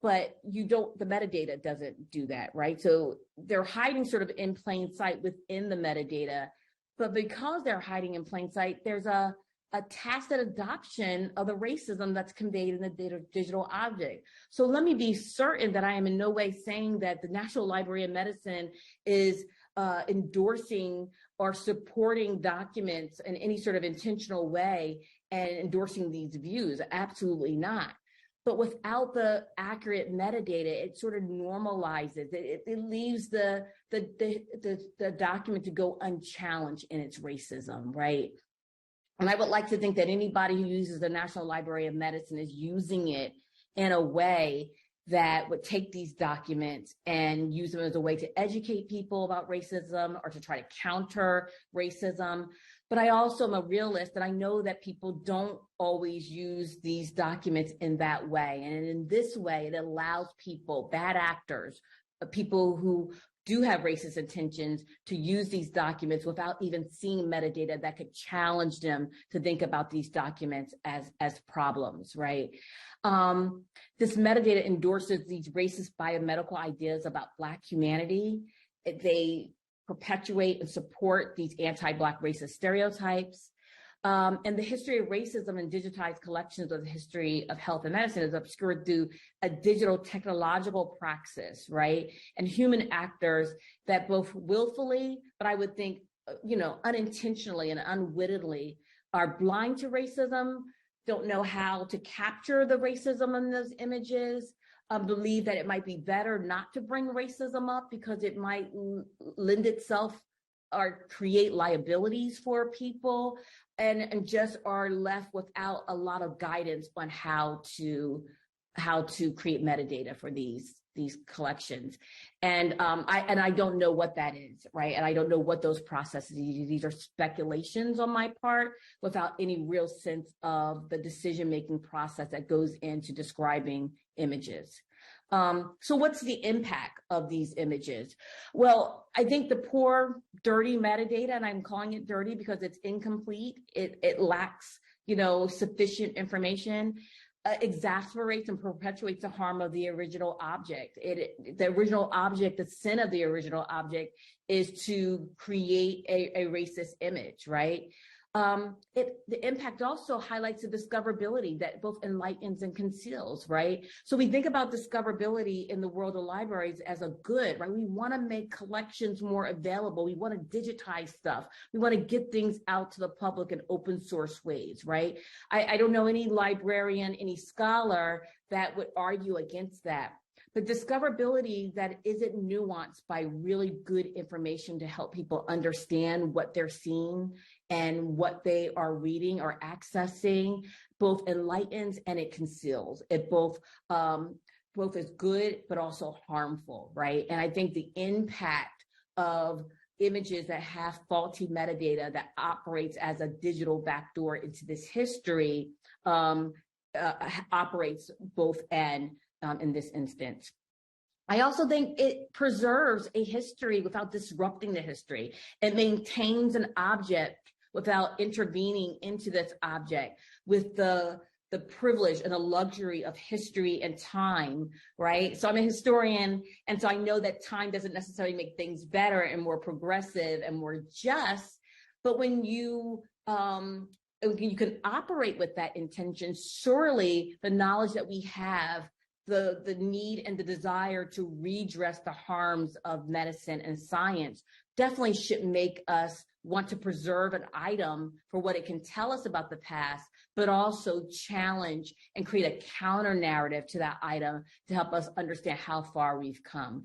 but the metadata doesn't do that, right? So they're hiding sort of in plain sight within the metadata, but because they're hiding in plain sight, there's a tacit adoption of the racism that's conveyed in the digital object. So let me be certain that I am in no way saying that the National Library of Medicine is endorsing or supporting documents in any sort of intentional way and endorsing these views. Absolutely not. But without the accurate metadata, it sort of normalizes it. It leaves the document to go unchallenged in its racism, right? And I would like to think that anybody who uses the National Library of Medicine is using it in a way that would take these documents and use them as a way to educate people about racism or to try to counter racism. But I also am a realist, and I know that people don't always use these documents in that way. And in this way, it allows people, bad actors, people who do have racist intentions, to use these documents without even seeing metadata that could challenge them to think about these documents as problems, right? This metadata endorses these racist biomedical ideas about Black humanity. They perpetuate and support these anti-Black racist stereotypes. And the history of racism in digitized collections of the history of health and medicine is obscured through a digital technological praxis, right? And human actors that both willfully, but I would think, unintentionally and unwittingly are blind to racism, don't know how to capture the racism in those images, believe that it might be better not to bring racism up because it might lend itself or create liabilities for people, and just are left without a lot of guidance on how to create metadata for these collections. And I don't know what that is, right? And I don't know what those processes are. These are speculations on my part without any real sense of the decision-making process that goes into describing images. So what's the impact of these images? Well, I think the poor, dirty metadata, and I'm calling it dirty because it's incomplete, it lacks, sufficient information, exacerbates and perpetuates the harm of the original object. The original object, the sin of the original object is to create a racist image, right? The impact also highlights the discoverability that both enlightens and conceals, right? So we think about discoverability in the world of libraries as a good, right? We want to make collections more available. We want to digitize stuff. We want to get things out to the public in open source ways, right? I don't know any librarian, any scholar that would argue against that. But discoverability that isn't nuanced by really good information to help people understand what they're seeing and what they are reading or accessing both enlightens and it conceals. It both is good, but also harmful, right? And I think the impact of images that have faulty metadata that operates as a digital backdoor into this history operates both and in this instance. I also think it preserves a history without disrupting the history. It maintains an object without intervening into this object with the privilege and the luxury of history and time, right? So I'm a historian, and so I know that time doesn't necessarily make things better and more progressive and more just, but when you can operate with that intention, surely the knowledge that we have, the need and the desire to redress the harms of medicine and science definitely should make us want to preserve an item for what it can tell us about the past, but also challenge and create a counter narrative to that item to help us understand how far we've come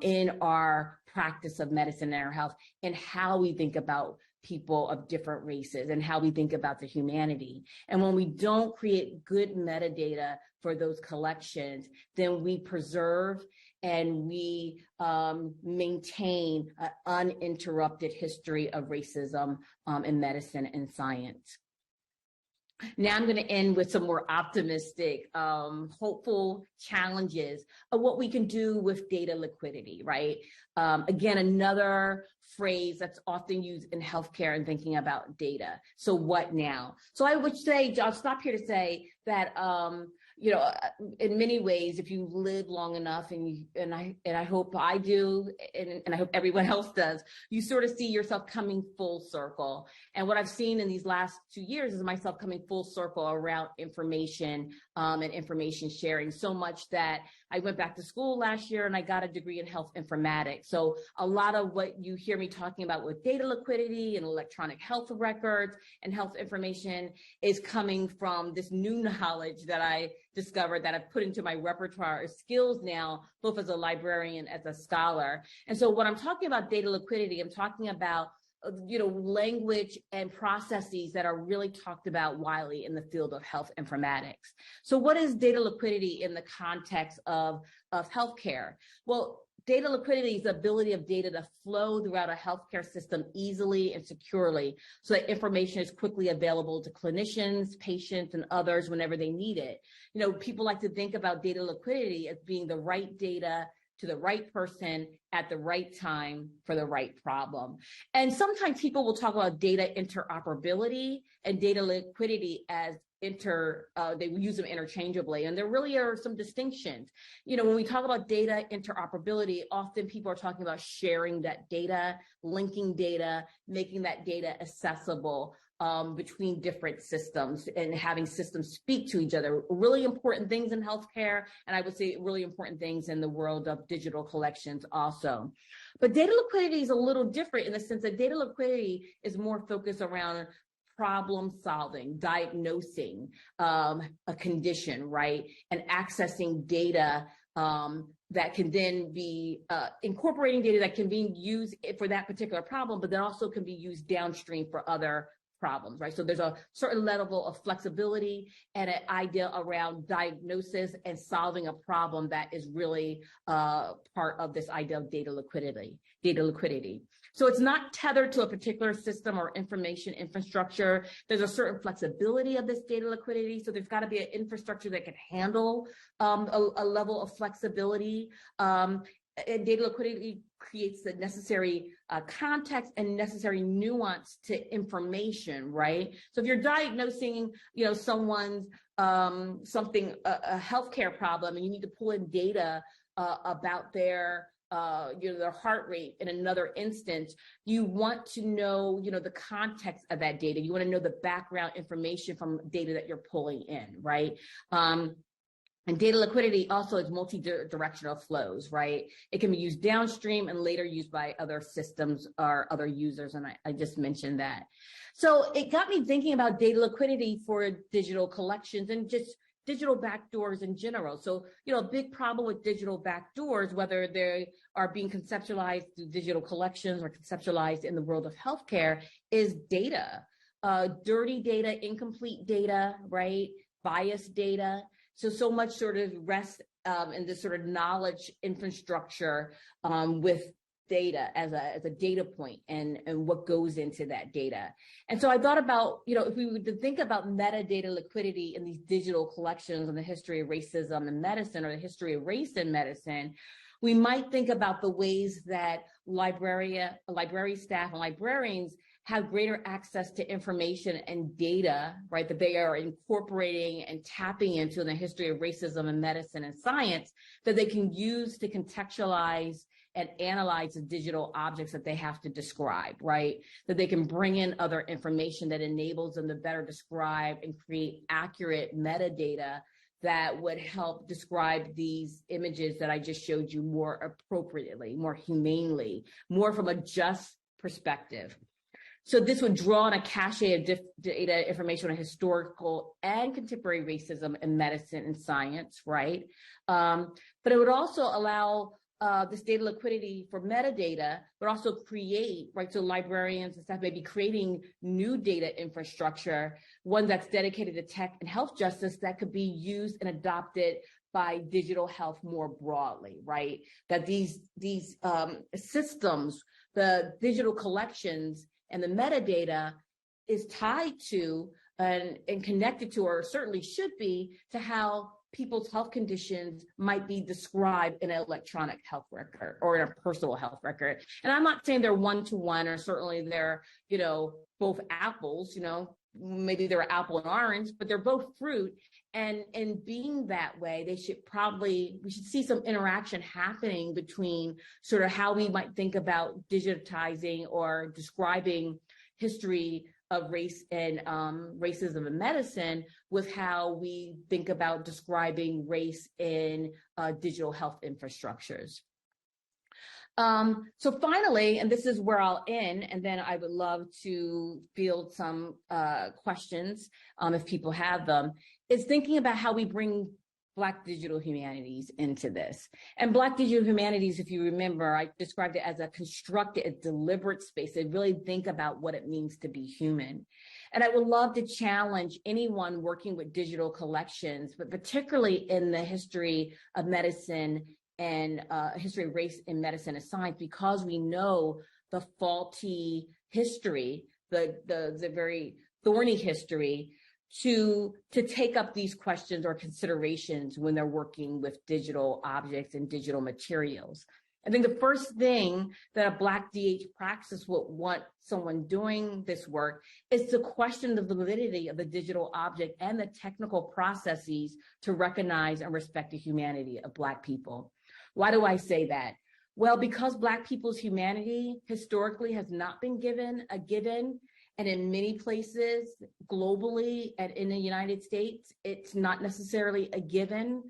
in our practice of medicine and our health, and how we think about people of different races and how we think about the humanity. And when we don't create good metadata for those collections, then we preserve and we maintain an uninterrupted history of racism in medicine and science. Now I'm going to end with some more optimistic, hopeful challenges of what we can do with data liquidity, right? Again, another phrase that's often used in healthcare and thinking about data. So what now? So I would say, I'll stop here to say that, in many ways, if you live long enough, and I hope I do, and I hope everyone else does, you sort of see yourself coming full circle. And what I've seen in these last 2 years is myself coming full circle around information and information sharing, so much that I went back to school last year and I got a degree in health informatics. So a lot of what you hear me talking about with data liquidity and electronic health records and health information is coming from this new knowledge that I discovered, that I've put into my repertoire of skills now, both as a librarian, as a scholar. And so when I'm talking about data liquidity, I'm talking about language and processes that are really talked about widely in the field of health informatics. So what is data liquidity in the context of healthcare? Well, data liquidity is the ability of data to flow throughout a healthcare system easily and securely so that information is quickly available to clinicians, patients, and others whenever they need it. People like to think about data liquidity as being the right data to the right person at the right time for the right problem. And sometimes people will talk about data interoperability and data liquidity as they use them interchangeably. And there really are some distinctions. When we talk about data interoperability, often people are talking about sharing that data, linking data, making that data accessible between different systems and having systems speak to each other. Really important things in healthcare, and I would say really important things in the world of digital collections also. But data liquidity is a little different in the sense that data liquidity is more focused around problem solving, diagnosing a condition, right? And accessing data that can then be incorporating data that can be used for that particular problem, but that also can be used downstream for other problems, right? So there's a certain level of flexibility and an idea around diagnosis and solving a problem that is really part of this idea of data liquidity. So it's not tethered to a particular system or information infrastructure. There's a certain flexibility of this data liquidity. So there's got to be an infrastructure that can handle a level of flexibility. And data liquidity creates the necessary context and necessary nuance to information, right? So if you're diagnosing, someone's a healthcare problem, and you need to pull in data about their heart rate in another instance, you want to know, the context of that data. You want to know the background information from data that you're pulling in, right? And data liquidity also is multi-directional flows, right? It can be used downstream and later used by other systems or other users, and I just mentioned that. So it got me thinking about data liquidity for digital collections and just digital backdoors in general. So, a big problem with digital backdoors, whether they are being conceptualized through digital collections or conceptualized in the world of healthcare, is data, dirty data, incomplete data, right? Biased data. So much sort of rests in this sort of knowledge infrastructure with data as a data point and what goes into that data. And so I thought about, if we were to think about metadata liquidity in these digital collections on the history of racism in medicine or the history of race in medicine, we might think about the ways that library staff and librarians have greater access to information and data, right, that they are incorporating and tapping into in the history of racism in medicine and science that they can use to contextualize and analyze the digital objects that they have to describe, right? That they can bring in other information that enables them to better describe and create accurate metadata that would help describe these images that I just showed you more appropriately, more humanely, more from a just perspective. So this would draw on a cache of data information on historical and contemporary racism in medicine and science, right? But it would also allow this data liquidity for metadata, but also create, right? So librarians and staff may be creating new data infrastructure, one that's dedicated to tech and health justice that could be used and adopted by digital health more broadly, right? That these systems, the digital collections and the metadata is tied to and connected to, or certainly should be, to how people's health conditions might be described in an electronic health record or in a personal health record. And I'm not saying they're one-to-one, or certainly they're, both apples, maybe they're apple and orange, but they're both fruit. And being that way, we should see some interaction happening between sort of how we might think about digitizing or describing history of race and racism in medicine with how we think about describing race in digital health infrastructures. So finally, and this is where I'll end, and then I would love to field some questions if people have them, is thinking about how we bring Black digital humanities into this. And Black digital humanities, if you remember, I described it as a constructed, a deliberate space to really think about what it means to be human. And I would love to challenge anyone working with digital collections, but particularly in the history of medicine and history of race in medicine and science, because we know the faulty history, the very thorny history, to take up these questions or considerations when they're working with digital objects and digital materials. I think the first thing that a Black DH praxis would want someone doing this work is to question the validity of the digital object and the technical processes to recognize and respect the humanity of Black people. Why do I say that? Well, because Black people's humanity historically has not been given a given, and in many places globally and in the United States, it's not necessarily a given.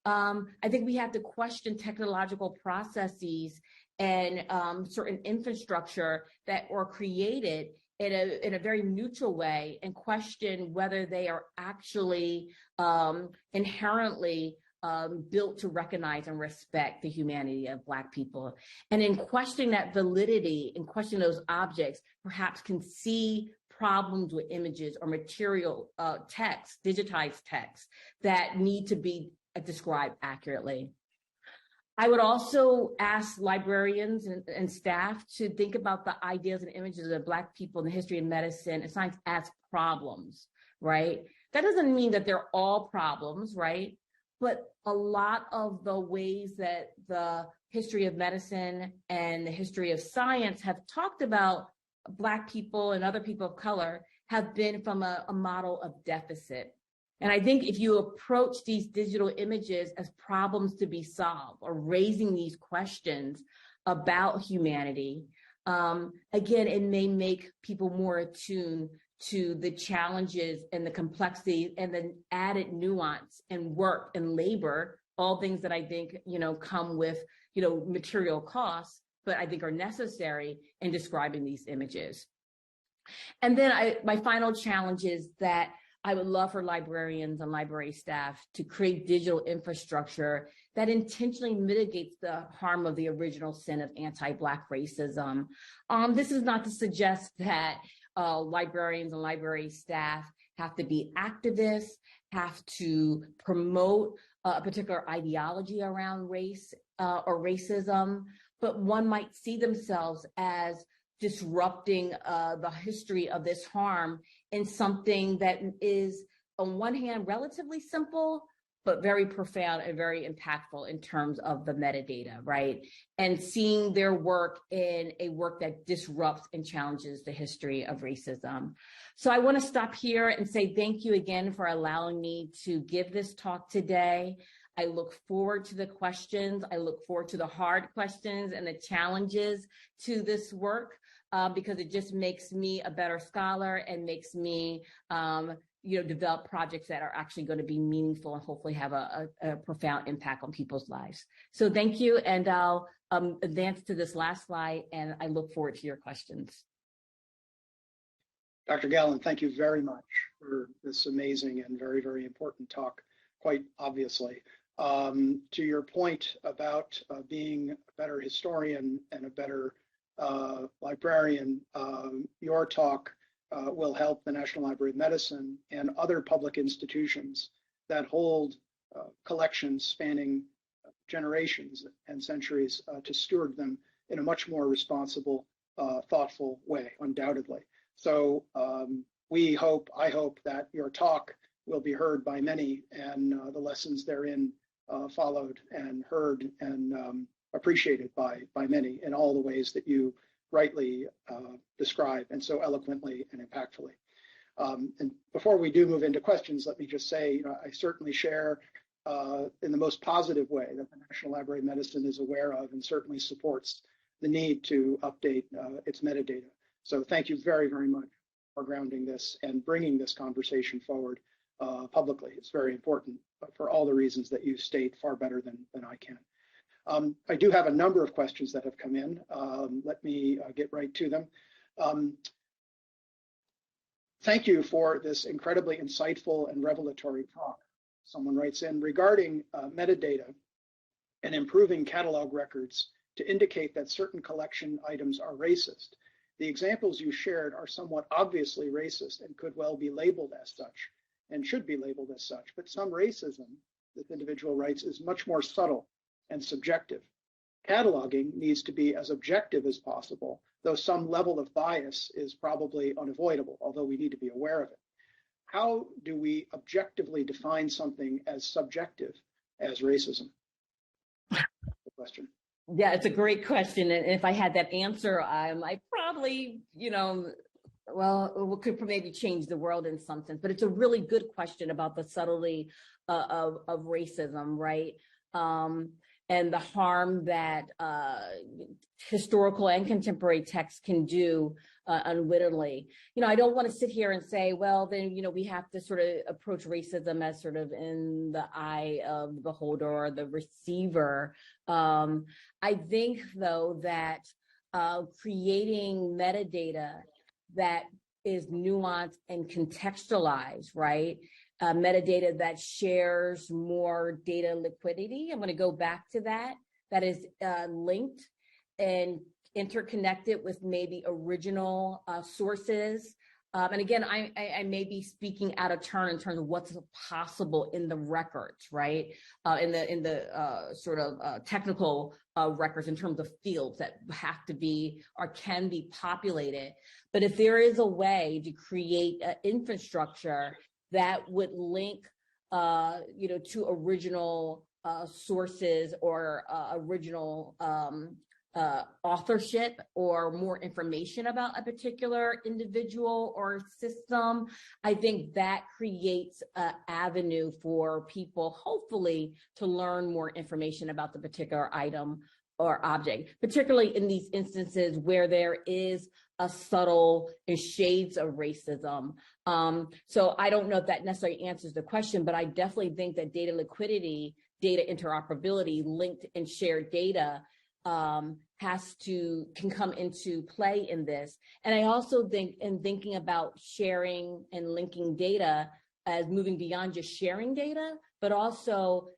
I think we have to question technological processes and certain infrastructure that were created in a very neutral way, and question whether they are actually inherently built to recognize and respect the humanity of Black people. And in questioning that validity and questioning those objects, perhaps can see problems with images or material text, digitized text that need to be described accurately. I would also ask librarians and staff to think about the ideas and images of Black people in the history of medicine and science as problems, right? That doesn't mean that they're all problems, right? But a lot of the ways that the history of medicine and the history of science have talked about Black people and other people of color have been from a model of deficit. And I think if you approach these digital images as problems to be solved or raising these questions about humanity, again, it may make people more attuned to the challenges and the complexity and the added nuance and work and labor, all things that I think, come with, material costs, but I think are necessary in describing these images. And then my final challenge is that I would love for librarians and library staff to create digital infrastructure that intentionally mitigates the harm of the original sin of anti-Black racism. This is not to suggest that librarians and library staff have to be activists, have to promote a particular ideology around race or racism, but one might see themselves as disrupting the history of this harm in something that is, on one hand, relatively simple, but very profound and very impactful in terms of the metadata, right? And seeing their work in a work that disrupts and challenges the history of racism. So I want to stop here and say thank you again for allowing me to give this talk today. I look forward to the questions. I look forward to the hard questions and the challenges to this work because it just makes me a better scholar and makes me develop projects that are actually going to be meaningful and hopefully have a profound impact on people's lives. So thank you. And I'll advance to this last slide, and I look forward to your questions. Dr. Gallen, thank you very much for this amazing and very, very important talk, quite obviously. To your point about being a better historian and a better librarian, your talk will help the National Library of Medicine and other public institutions that hold collections spanning generations and centuries to steward them in a much more responsible, thoughtful way, undoubtedly. So I hope that your talk will be heard by many and the lessons therein followed and heard and appreciated by many in all the ways that you rightly describe and so eloquently and impactfully. And before we do move into questions, let me just say, I certainly share in the most positive way that the National Library of Medicine is aware of and certainly supports the need to update its metadata. So thank you very, very much for grounding this and bringing this conversation forward publicly. It's very important for all the reasons that you state far better than I can. I do have a number of questions that have come in. Let me get right to them. Thank you for this incredibly insightful and revelatory talk. Someone writes in, regarding metadata and improving catalog records to indicate that certain collection items are racist. The examples you shared are somewhat obviously racist and could well be labeled as such and should be labeled as such, but some racism, this individual writes, is much more subtle and subjective. Cataloging needs to be as objective as possible, though some level of bias is probably unavoidable, although we need to be aware of it. How do we objectively define something as subjective as racism? The question. Yeah, it's a great question. And if I had that answer, I probably, could maybe change the world in some sense. But it's a really good question about the subtlety of racism, right? And the harm that historical and contemporary texts can do unwittingly. I don't want to sit here and say, well, then, we have to sort of approach racism as sort of in the eye of the beholder or the receiver. I think, though, that creating metadata that is nuanced and contextualized, right? Metadata that shares more data liquidity. I'm going to go back to that. That is linked and interconnected with maybe original sources. And again, I may be speaking out of turn in terms of what's possible in the records, right? In the sort of technical records in terms of fields that have to be or can be populated. But if there is a way to create an infrastructure that would link, to original sources or original authorship or more information about a particular individual or system, I think that creates an avenue for people, hopefully, to learn more information about the particular item or object, particularly in these instances where there is a subtle shades of racism. So I don't know if that necessarily answers the question, but I definitely think that data liquidity, data interoperability, linked and shared data can come into play in this. And I also think in thinking about sharing and linking data, as moving beyond just sharing data, but also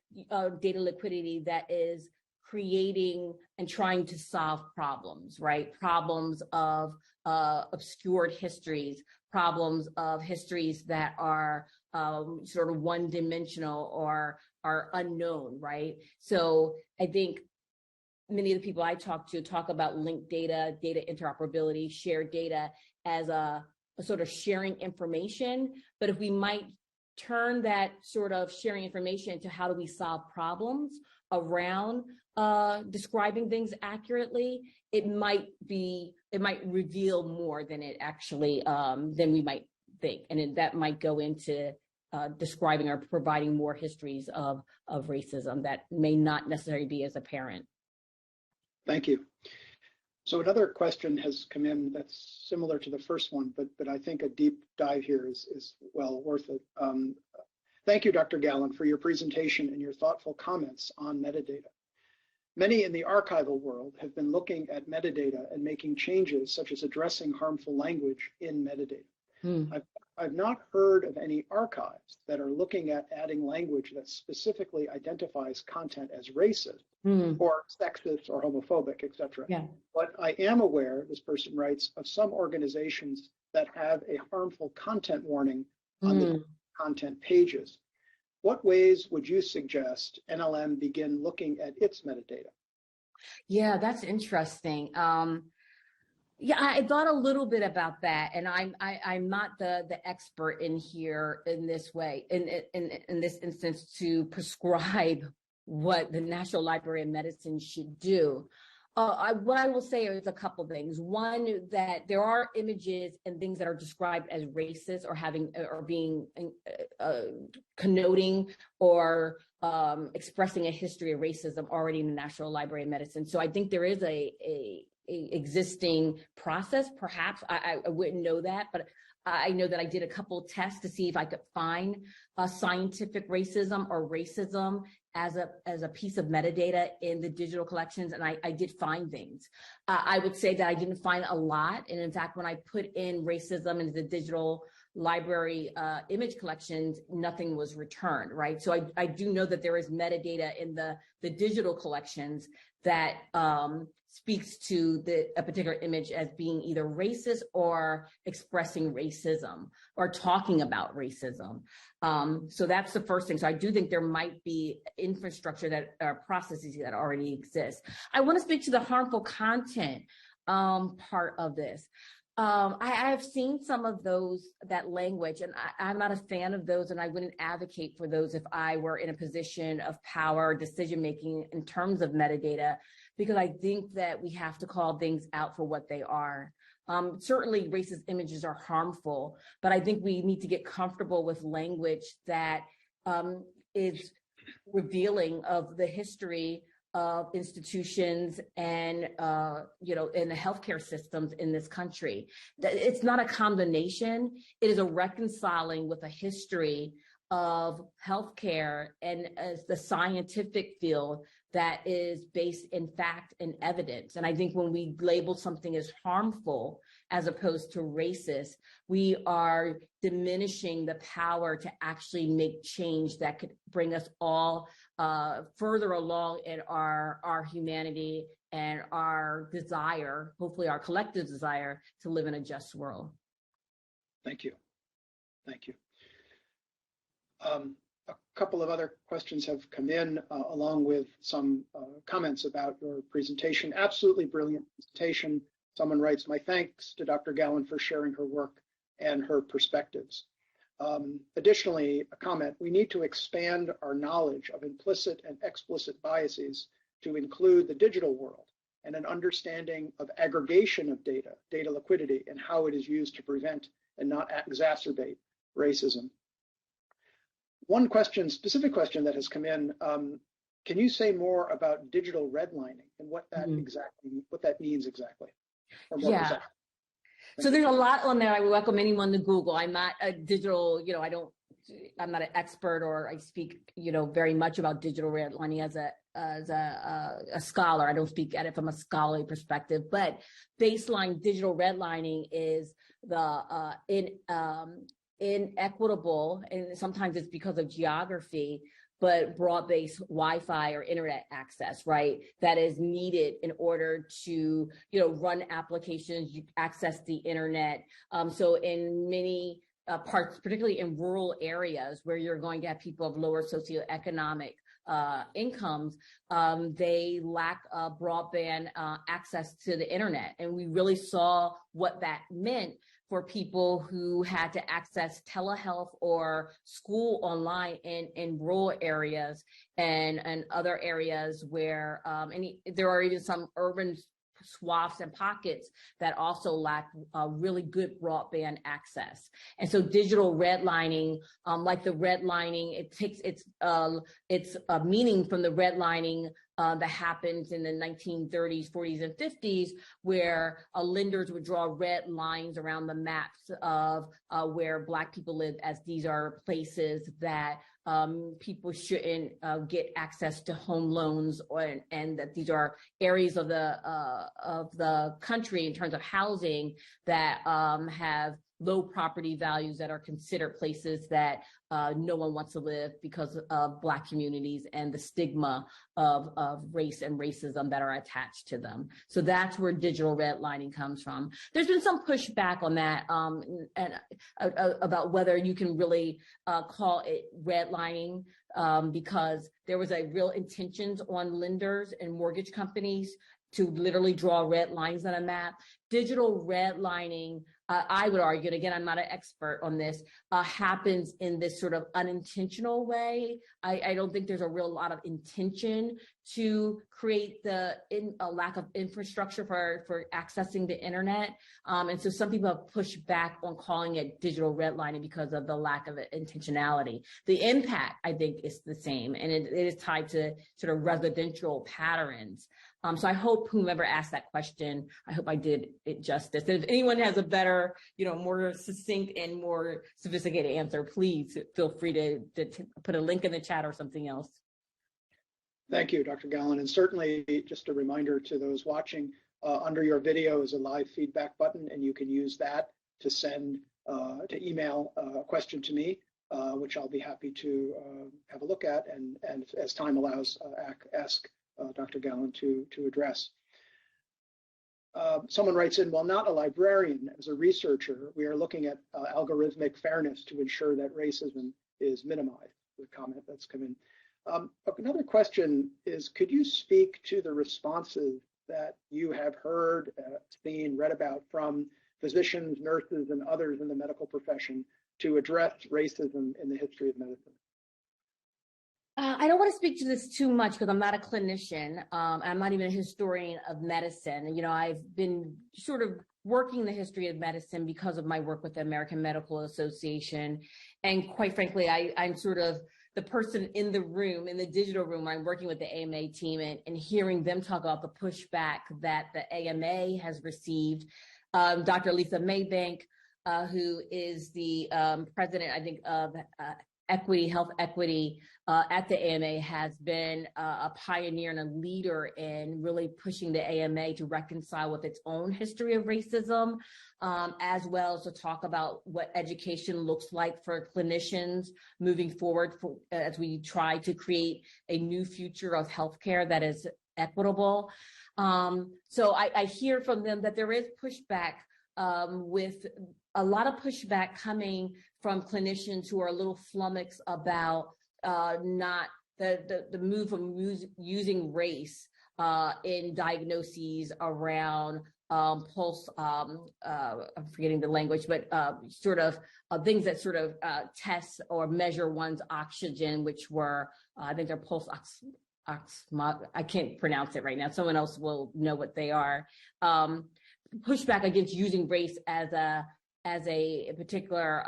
data liquidity that is creating and trying to solve problems, right? Problems of obscured histories, problems of histories that are sort of one-dimensional or are unknown, right? So I think many of the people I talk to talk about linked data, data interoperability, shared data as a sort of sharing information. But if we might turn that sort of sharing information into how do we solve problems around describing things accurately, it might reveal more than it actually than we might think, and that might go into describing or providing more histories of racism that may not necessarily be as apparent. Thank you. So another question has come in that's similar to the first one, but I think a deep dive here is well worth it. Thank you, Dr. Gallen, for your presentation and your thoughtful comments on metadata. Many in the archival world have been looking at metadata and making changes such as addressing harmful language in metadata. I've not heard of any archives that are looking at adding language that specifically identifies content as racist or sexist or homophobic, etc. Yeah. But I am aware, this person writes, of some organizations that have a harmful content warning on the content pages. What ways would you suggest NLM begin looking at its metadata? Yeah, that's interesting. Yeah, I thought a little bit about that, and I'm not the expert in here in this way, in this instance, to prescribe what the National Library of Medicine should do. What I will say is a couple things. One, that there are images and things that are described as racist or being connoting or expressing a history of racism already in the National Library of Medicine. So I think there is a existing process. Perhaps I wouldn't know that, but I know that I did a couple tests to see if I could find scientific racism or racism as a piece of metadata in the digital collections, and I did find things. I would say that I didn't find a lot, and in fact, when I put in racism into the digital library image collections, nothing was returned, right? So I do know that there is metadata in the digital collections that speaks to a particular image as being either racist or expressing racism or talking about racism. So that's the first thing. So I do think there might be infrastructure that processes that already exist. I want to speak to the harmful content part of this. I have seen some of that language, and I'm not a fan of those, and I wouldn't advocate for those if I were in a position of power decision-making in terms of metadata, because I think that we have to call things out for what they are. Certainly racist images are harmful, but I think we need to get comfortable with language that is revealing of the history of institutions and in the healthcare systems in this country. It's not a combination. It is a reconciling with a history of healthcare and as the scientific field that is based in fact and evidence. And I think when we label something as harmful as opposed to racist, we are diminishing the power to actually make change that could bring us all further along in our humanity and our desire, hopefully our collective desire, to live in a just world. Thank you. Thank you. A couple of other questions have come in along with some comments about your presentation. Absolutely brilliant presentation. Someone writes, my thanks to Dr. Gallen for sharing her work and her perspectives. Additionally, a comment, we need to expand our knowledge of implicit and explicit biases to include the digital world and an understanding of aggregation of data, data liquidity, and how it is used to prevent and not exacerbate racism. One question, specific question that has come in, can you say more about digital redlining and what that means exactly? Yeah. So there's a lot on there. I would welcome anyone to Google. I'm not a digital, I'm not an expert, or I speak, very much about digital redlining as a scholar. I don't speak at it from a scholarly perspective, but baseline digital redlining is the inequitable, and sometimes it's because of geography, but broad-based Wi-Fi or internet access, right? That is needed in order to, run applications, access the internet. So in many parts, particularly in rural areas where you're going to have people of lower socioeconomic incomes, they lack broadband access to the internet. And we really saw what that meant for people who had to access telehealth or school online in rural areas and other areas where there are even some urban swaths and pockets that also lack really good broadband access. And so digital redlining, like the redlining, it takes its meaning from the redlining that happens in the 1930s, 40s, and 50s, where lenders would draw red lines around the maps of where Black people live, as these are places that people shouldn't get access to home loans, and that these are areas of the country in terms of housing that have low property values, that are considered places that no one wants to live because of Black communities and the stigma of race and racism that are attached to them. So that's where digital redlining comes from. There's been some pushback on that and about whether you can really call it redlining because there was a real intentions on lenders and mortgage companies to literally draw red lines on a map. Digital redlining, I would argue, and again, I'm not an expert on this, happens in this sort of unintentional way. I don't think there's a real lot of intention to create a lack of infrastructure for accessing the internet. And so some people have pushed back on calling it digital redlining because of the lack of intentionality. The impact, I think, is the same, and it is tied to sort of residential patterns. So I hope whomever asked that question, I hope I did it justice. And if anyone has a better, more succinct and more sophisticated answer, please feel free to put a link in the chat or something else. Thank you, Dr. Gallen. And certainly just a reminder to those watching, under your video is a live feedback button, and you can use that to send, to email a question to me, which I'll be happy to have a look at and as time allows, ask Dr. Gallen to address. Someone writes in, while not a librarian, as a researcher, we are looking at algorithmic fairness to ensure that racism is minimized. The comment that's come in. Another question is, could you speak to the responses that you have heard, seen, read about from physicians, nurses, and others in the medical profession to address racism in the history of medicine? I don't want to speak to this too much because I'm not a clinician. I'm not even a historian of medicine. I've been sort of working the history of medicine because of my work with the American Medical Association. And quite frankly, I'm sort of the person in the room, in the digital room. I'm working with the AMA team and hearing them talk about the pushback that the AMA has received. Dr. Lisa Maybank, who is the president, I think, of health equity at the AMA, has been a pioneer and a leader in really pushing the AMA to reconcile with its own history of racism, as well as to talk about what education looks like for clinicians moving forward as we try to create a new future of healthcare that is equitable. So I hear from them that there is pushback, with a lot of pushback coming from clinicians who are a little flummoxed about not the move from using race in diagnoses around pulse, I'm forgetting the language, but sort of things that sort of test or measure one's oxygen, which were, I think they're pulse I can't pronounce it right now. Someone else will know what they are. Pushback against using race as a particular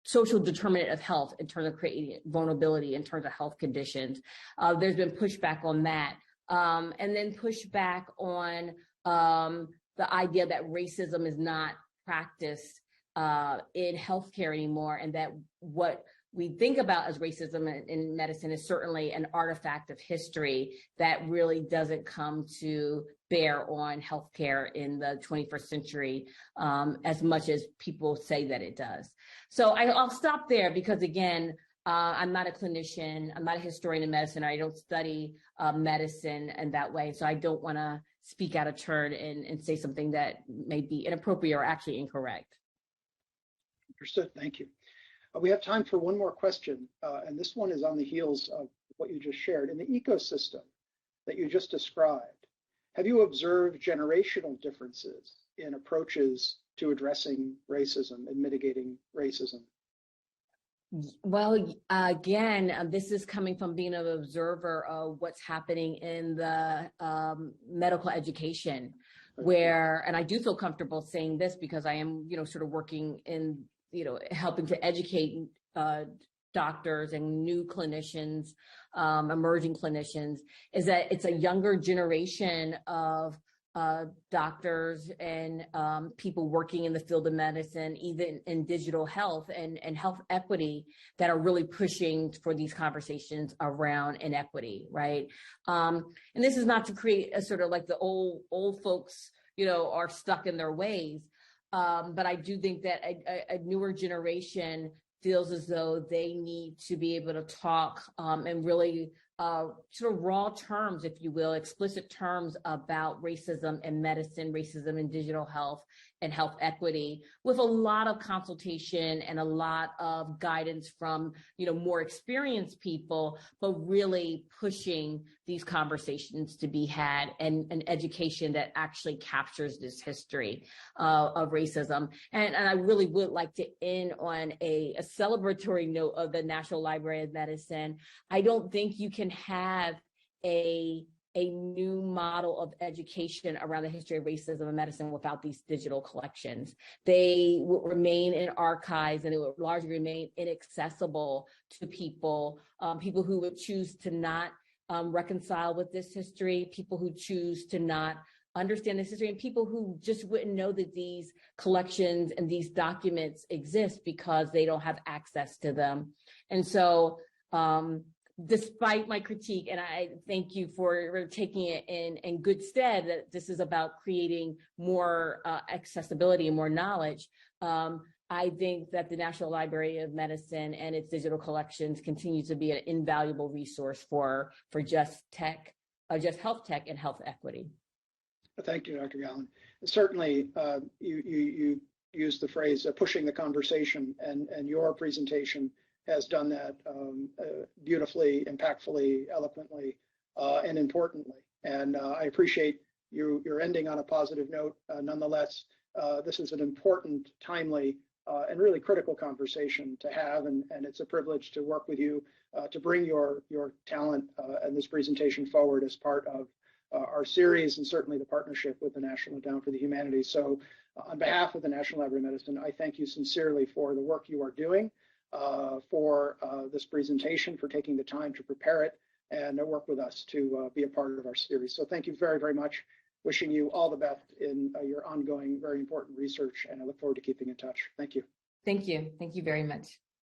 social determinant of health in terms of creating vulnerability in terms of health conditions. There's been pushback on that. And then pushback on the idea that racism is not practiced in healthcare anymore, and that what we think about as racism in medicine is certainly an artifact of history that really doesn't come to bear on healthcare in the 21st century as much as people say that it does. So I'll stop there because, again, I'm not a clinician. I'm not a historian of medicine. I don't study medicine in that way. So I don't want to speak out of turn and say something that may be inappropriate or actually incorrect. Understood. Thank you. We have time for one more question, and this one is on the heels of what you just shared. In the ecosystem that you just described, have you observed generational differences in approaches to addressing racism and mitigating racism? Well, again, this is coming from being an observer of what's happening in the medical education, where, and I do feel comfortable saying this because I am, sort of working in, helping to educate doctors and new clinicians, emerging clinicians, is that it's a younger generation of doctors and people working in the field of medicine, even in digital health and health equity, that are really pushing for these conversations around inequity, right? And this is not to create a sort of like the old folks, are stuck in their ways. But I do think that a newer generation feels as though they need to be able to talk and really sort of raw terms, if you will, explicit terms about racism in medicine, racism in digital health and health equity, with a lot of consultation and a lot of guidance from, more experienced people, but really pushing these conversations to be had and an education that actually captures this history of racism. And I really would like to end on a celebratory note of the National Library of Medicine. I don't think you can have a new model of education around the history of racism in medicine without these digital collections. They will remain in archives and it will largely remain inaccessible to people, people who would choose to not reconcile with this history, people who choose to not understand this history, and people who just wouldn't know that these collections and these documents exist because they don't have access to them. And so, despite my critique, and I thank you for taking it in good stead, that this is about creating more accessibility and more knowledge, I think that the National Library of Medicine and its digital collections continue to be an invaluable resource for just health tech and health equity. Thank you, Dr. Gallen. Certainly, you used the phrase pushing the conversation, and your presentation has done that beautifully, impactfully, eloquently, and importantly. And I appreciate you're ending on a positive note. Nonetheless, this is an important, timely, and really critical conversation to have, and it's a privilege to work with you to bring your talent and this presentation forward as part of our series, and certainly the partnership with the National Endowment for the Humanities. So on behalf of the National Library of Medicine, I thank you sincerely for the work you are doing, for this presentation, for taking the time to prepare it and work with us to be a part of our series. So thank you very, very much. Wishing you all the best in your ongoing, very important research, and I look forward to keeping in touch. Thank you. Thank you. Thank you very much.